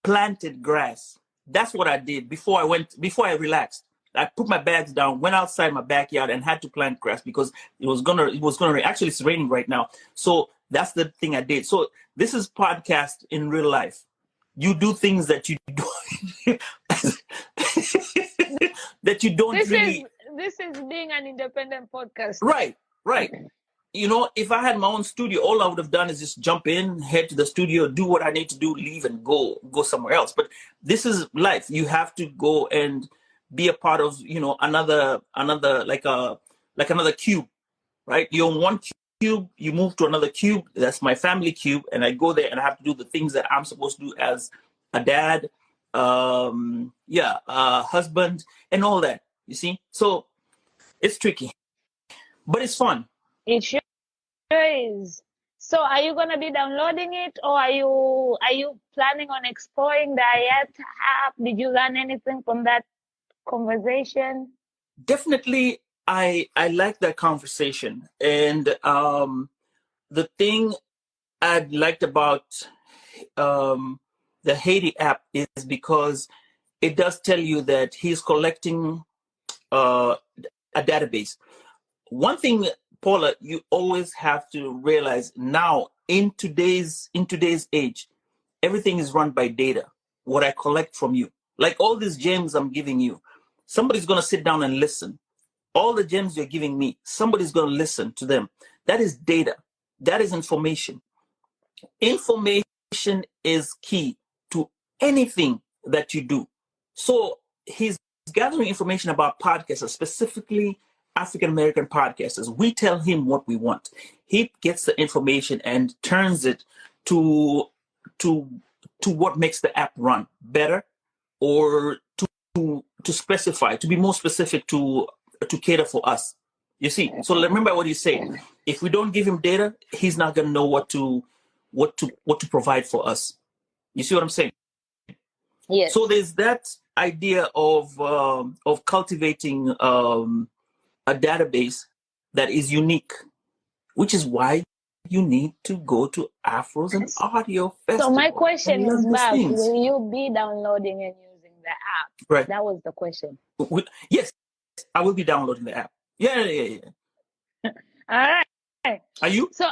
That's what I did before I relaxed. I put my bags down, went outside my backyard and had to plant grass because it was gonna rain. Actually, it's raining right now. So that's the thing I did. So this is podcast in real life. You do things that you do that you don't
this
really.
This this is being an independent podcaster.
Right. You know, if I had my own studio, all I would have done is just jump in, head to the studio, do what I need to do, leave, and go somewhere else. But this is life. You have to go and be a part of, you know, another like another cube, right? You're on one cube, you move to another cube. That's my family cube, and I go there and I have to do the things that I'm supposed to do as a dad, husband, and all that. You see, so it's tricky, but it's fun.
It sure is. So are you going to be downloading it, or are you planning on exploring the IAT app? Did you learn anything from that conversation?
Definitely, I like that conversation, and the thing I liked about the Haiti app is because it does tell you that he's collecting a database. One thing, Paula, you always have to realize now in today's age, everything is run by data. What I collect from you, like all these gems I'm giving you, somebody's going to sit down and listen. All the gems you're giving me, somebody's going to listen to them. That is data. That is information. Information is key to anything that you do. So he's gathering information about podcasters, specifically African American podcasters. We tell him what we want. He gets the information and turns it to what makes the app run better, or to specify, to be more specific, to cater for us. You see, so remember what you say. If we don't give him data, he's not going to know what to provide for us. You see what I'm saying?
Yes.
So there's that idea of cultivating a database that is unique, which is why you need to go to Afros and Audio Festival.
So my question is back: will you be downloading and using the app?
Right.
That was the question.
Yes, I will be downloading the app. Yeah.
All right.
Are you?
So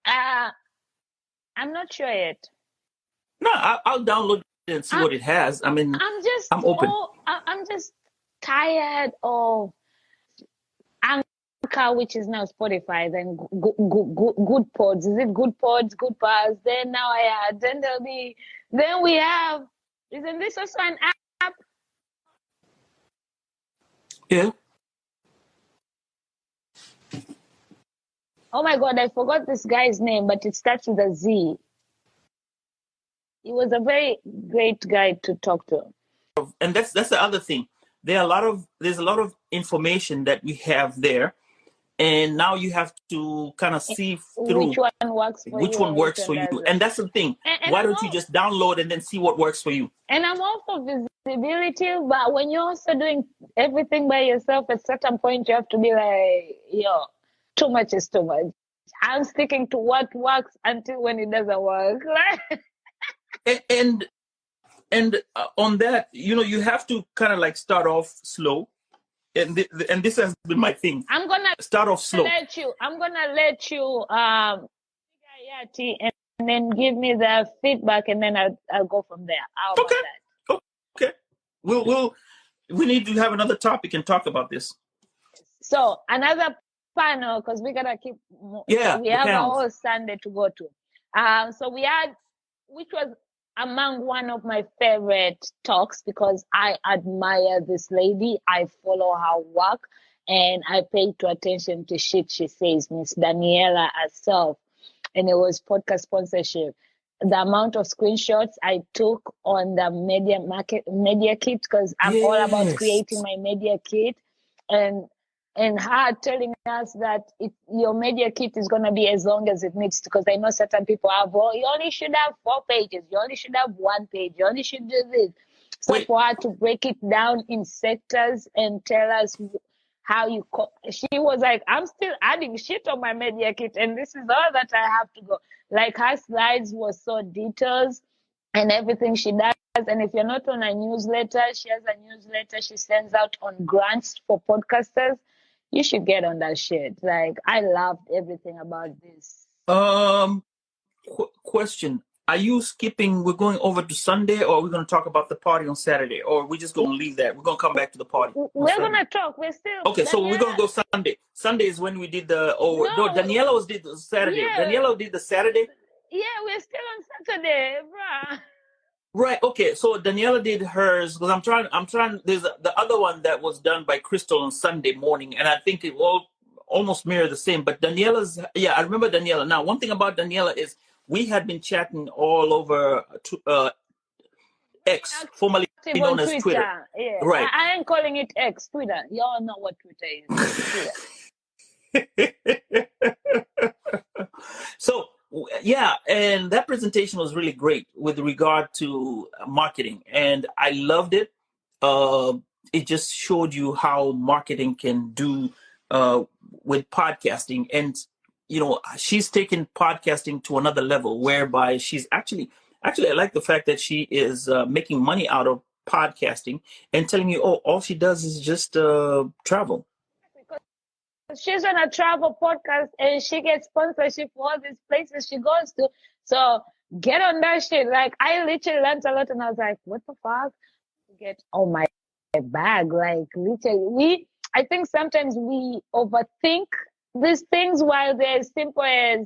I'm not sure yet.
No, I'll download it and see what it has. I mean, I'm open.
I'm just tired of Anchor, which is now Spotify, then good pods. Is it good pods, good pads? Then now then we have, isn't this also an app?
Yeah.
Oh my God, I forgot this guy's name, but it starts with a Z. He was a very great guy to talk to.
And that's the other thing. There's a lot of information that we have there, and now you have to kind of see through
which one works for you.
And that's the thing. And why don't you just download and then see what works for you? And
I'm all for visibility, but when you're also doing everything by yourself, at a certain point you have to be like, too much is too much. I'm sticking to what works until when it doesn't work.
and on that, you have to kind of like start off slow. And this has been my thing.
I'm gonna
start off slow.
I'm gonna let you and then give me the feedback, and then I'll go from there. How about that?
Okay. We need to have another topic and talk about this.
So another panel, because we gotta keep.
Yeah.
We have a whole Sunday to go to. So we had, which was among one of my favorite talks, because I admire this lady. I follow her work and I pay attention to shit she says, Miss Daniela herself. And it was podcast sponsorship. The amount of screenshots I took on the media kit, because I'm all about creating my media kit, and her telling us that your media kit is going to be as long as it needs to, because I know certain people have, you only should have 4 pages, you only should have 1 page, you only should do this. So for her to break it down in sectors and tell us how she was like, I'm still adding shit on my media kit, and this is all that I have to go. Like, her slides was so detailed and everything she does. And if you're not on a newsletter, she has a newsletter she sends out on grants for podcasters. You should get on that shit. Like, I loved everything about this.
Question. are you skipping? We're going over to Sunday, or are we going to talk about the party on Saturday, or we're just going to leave that? We're going to come back to the party.
We're going to talk. We're still.
Okay, so we're going to go Sunday. Sunday is when we did the. Oh no, Daniela did the Saturday. Yeah. Daniela did the Saturday.
Yeah, we're still on Saturday, bruh.
Right. Okay. So Daniela did hers because I'm trying. There's the other one that was done by Crystal on Sunday morning, and I think it all almost mirror the same. But Daniela's, yeah, I remember Daniela. Now, one thing about Daniela is we had been chatting all over X, formerly known as Twitter.
Yeah.
Right.
I ain't calling it X, Twitter. Y'all know what Twitter is.
So, yeah, and that presentation was really great with regard to marketing, and I loved it. It just showed you how marketing can do with podcasting, and she's taken podcasting to another level, whereby she's actually I like the fact that she is making money out of podcasting and telling you, oh, all she does is just travel.
She's on a travel podcast and she gets sponsorship for all these places she goes to. So get on that shit. Like, I literally learned a lot and I was like, what the fuck? Get on my bag. Like, literally, I think sometimes we overthink these things while they're as simple as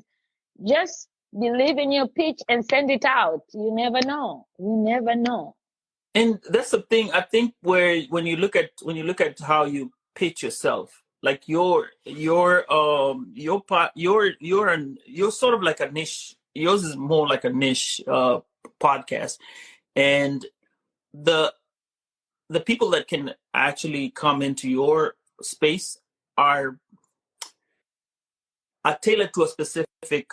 just believe in your pitch and send it out. You never know. You never know.
And that's the thing, I think, where when you look at how you pitch yourself, like you're sort of like a niche. Yours is more like a niche podcast, and the people that can actually come into your space are tailored to a specific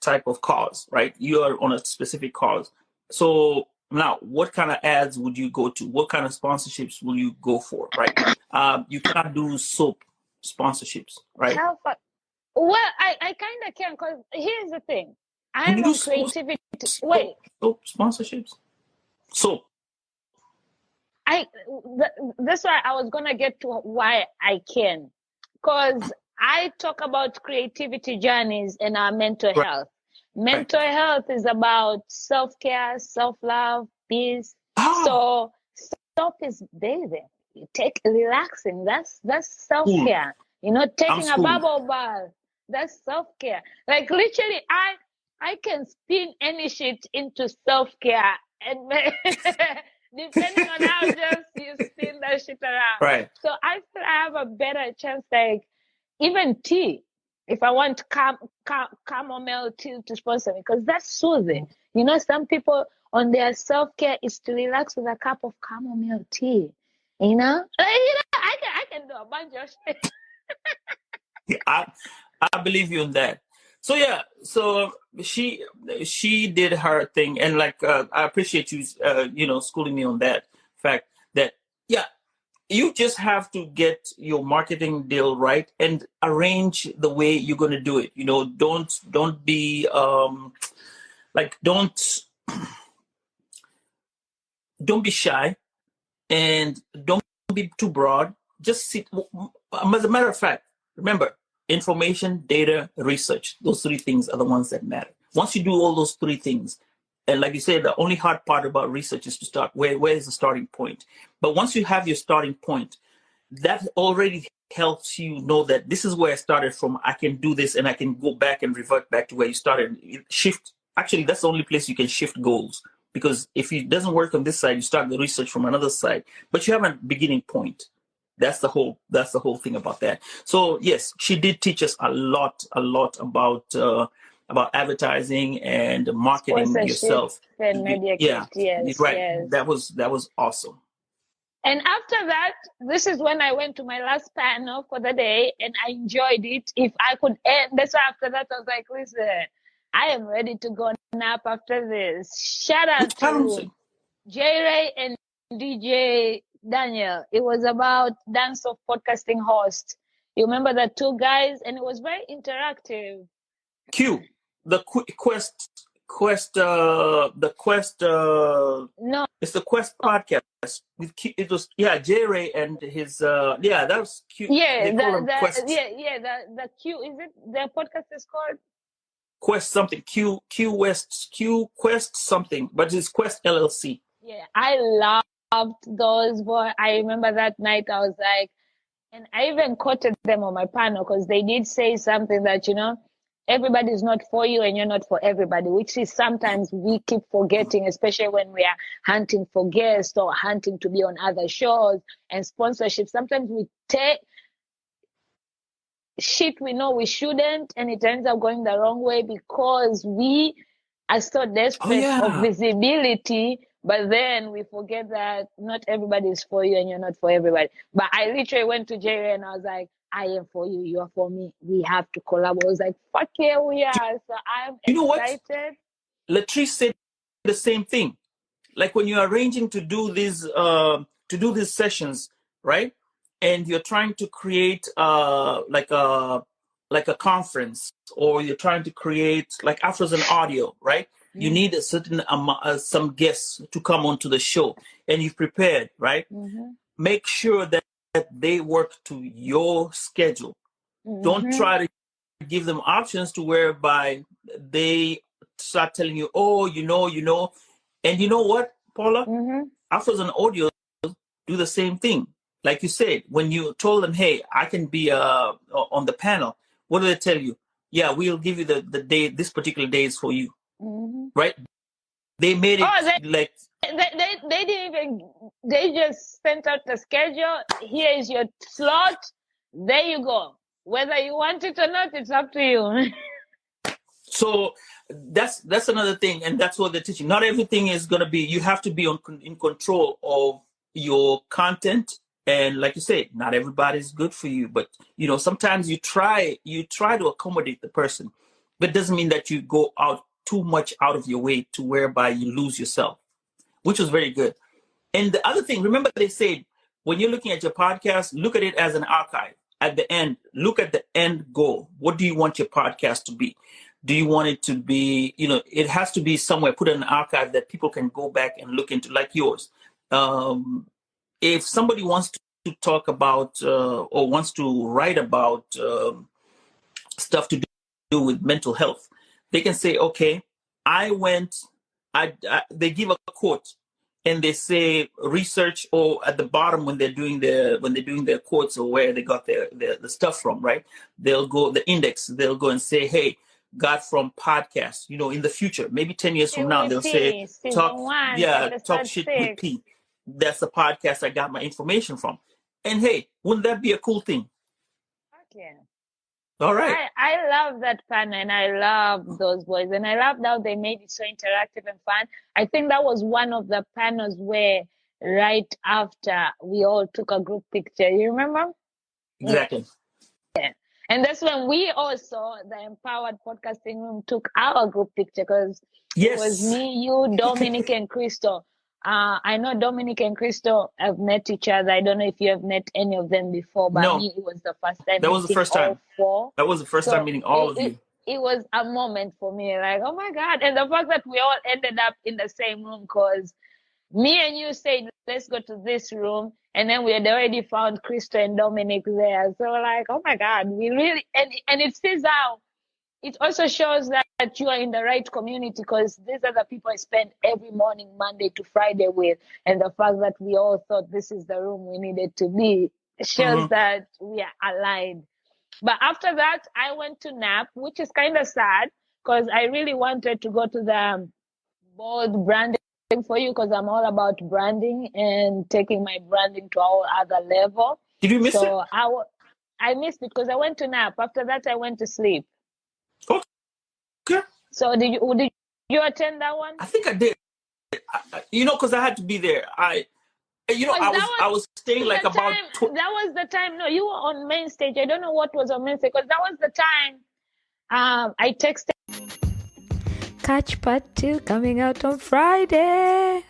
type of cause, right? You are on a specific cause. So now, what kind of ads would you go to? What kind of sponsorships will you go for, right? You cannot do soap sponsorships, right?
Well, I kind of can, because here's the thing. I'm on creativity. Wait.
Soap sponsorships? Soap.
That's why I was going to get to why I can. Because I talk about creativity journeys and our mental health. Mental health is about self-care, self-love, peace. So stop is bathing. You take relaxing. That's self-care. Taking a bubble bath. That's self-care. Like, literally, I can spin any shit into self-care, and depending on how just you spin that shit around.
Right.
So I feel I have a better chance. Like, even tea, if I want chamomile tea to sponsor me, because that's soothing. Some people on their self-care is to relax with a cup of chamomile tea. I can do a bunch of shit.
I believe you in that. So yeah, so she did her thing, and like I appreciate you, schooling me on that fact that you just have to get your marketing deal right and arrange the way you're going to do it. Don't be don't be shy, and don't be too broad. Just sit. As a matter of fact, remember, information, data, research. Those three things are the ones that matter. Once you do all those three things, and like you said, the only hard part about research is to start. Where is the starting point? But once you have your starting point, that already helps you know that this is where I started from. I can do this, and I can go back and revert back to where you started. Shift. Actually, that's the only place you can shift goals. Because if it doesn't work on this side, you start the research from another side. But you have a beginning point. That's the whole thing about that. So yes, she did teach us a lot about advertising and marketing yourself.
And media yes,
right.
Yes.
That was awesome.
And after that, this is when I went to my last panel for the day, and I enjoyed it. If I could end, that's why after that I was like, listen, I am ready to go nap after this. Shout out to J Ray and DJ Daniel. It was about Dance of Podcasting host. You remember the two guys, and it was very interactive.
Q, the Quest. No, it's the Quest podcast. It was J Ray and his that was Q.
Yeah, the Q, is it the podcast is called?
Quest something, Q Quest something, but it's Quest LLC.
Yeah, I loved those, boy. I remember that night I was like, and I even quoted them on my panel because they did say something that, everybody's not for you and you're not for everybody, which is sometimes we keep forgetting, especially when we are hunting for guests or hunting to be on other shows and sponsorship. Sometimes we take shit we know we shouldn't, and it ends up going the wrong way because we are so desperate of visibility. But then we forget that not everybody is for you and you're not for everybody. But I literally went to Jerry and I was like, I am for you, you are for me. We have to collaborate. I was like, fuck yeah, we are. So I'm excited.
You know what? Latrice said the same thing. Like when you're arranging to do these sessions, right? And you're trying to create like a conference, or you're trying to create like Afros and audio, right? Mm-hmm. You need a certain some guests to come onto the show, and you've prepared, right? Mm-hmm. Make sure that they work to your schedule. Mm-hmm. Don't try to give them options to whereby they start telling you, oh, you know. And you know what, Paula? Mm-hmm. Afros and audio do the same thing. Like you said, when you told them, hey, I can be on the panel, what do they tell you? Yeah, we'll give you the day, this particular day is for you. Mm-hmm. Right? They made it like...
They didn't even... They just sent out the schedule. Here is your slot. There you go. Whether you want it or not, it's up to you.
So that's another thing, and that's what they're teaching. Not everything is going to be... You have to be in control of your content. And like you said, not everybody's good for you. But, sometimes you try to accommodate the person. But it doesn't mean that you go out too much out of your way to whereby you lose yourself, which was very good. And the other thing, remember they said, when you're looking at your podcast, look at it as an archive. At the end, look at the end goal. What do you want your podcast to be? Do you want it to be, it has to be somewhere, put in an archive that people can go back and look into, like yours. If somebody wants to talk about or wants to write about stuff to do with mental health, they can say, okay, they give a quote and they say research, or at the bottom when they're doing their quotes or where they got the stuff from, right? They'll go the index, they'll go and say, hey, got from podcasts, in the future, maybe 10 years from now, they'll say, talk shit with P. That's the podcast I got my information from. And hey, wouldn't that be a cool thing?
Okay.
All right.
I love that panel, and I love those boys, and I loved how they made it so interactive and fun. I think that was one of the panels where right after we all took a group picture. You remember?
Exactly.
Yeah. And that's when we also, the Empowered Podcasting Room, took our group picture, because it was me, you, Dominic, and Crystal. I know Dominic and Crystal have met each other. I don't know if you have met any of them before, but me, it was the first time.
That was the first time. That was the first time meeting all of you.
It was a moment for me, like, oh my God. And the fact that we all ended up in the same room, because me and you said, let's go to this room. And then we had already found Crystal and Dominic there. So like, oh my God, we really, and it says how, it also shows that you are in the right community, because these are the people I spend every morning, Monday to Friday with. And the fact that we all thought this is the room we needed to be shows that we are aligned. But after that, I went to NAP, which is kind of sad, because I really wanted to go to the board branding for you, because I'm all about branding and taking my branding to a whole other level.
Did you miss it?
So I missed it because I went to NAP. After that, I went to sleep.
Okay.
So did you attend that one?
I think I did. Because I had to be there. I was staying like about.
That was the time. No, you were on main stage. I don't know what was on main stage, because that was the time. I texted.
Catch part 2 coming out on Friday.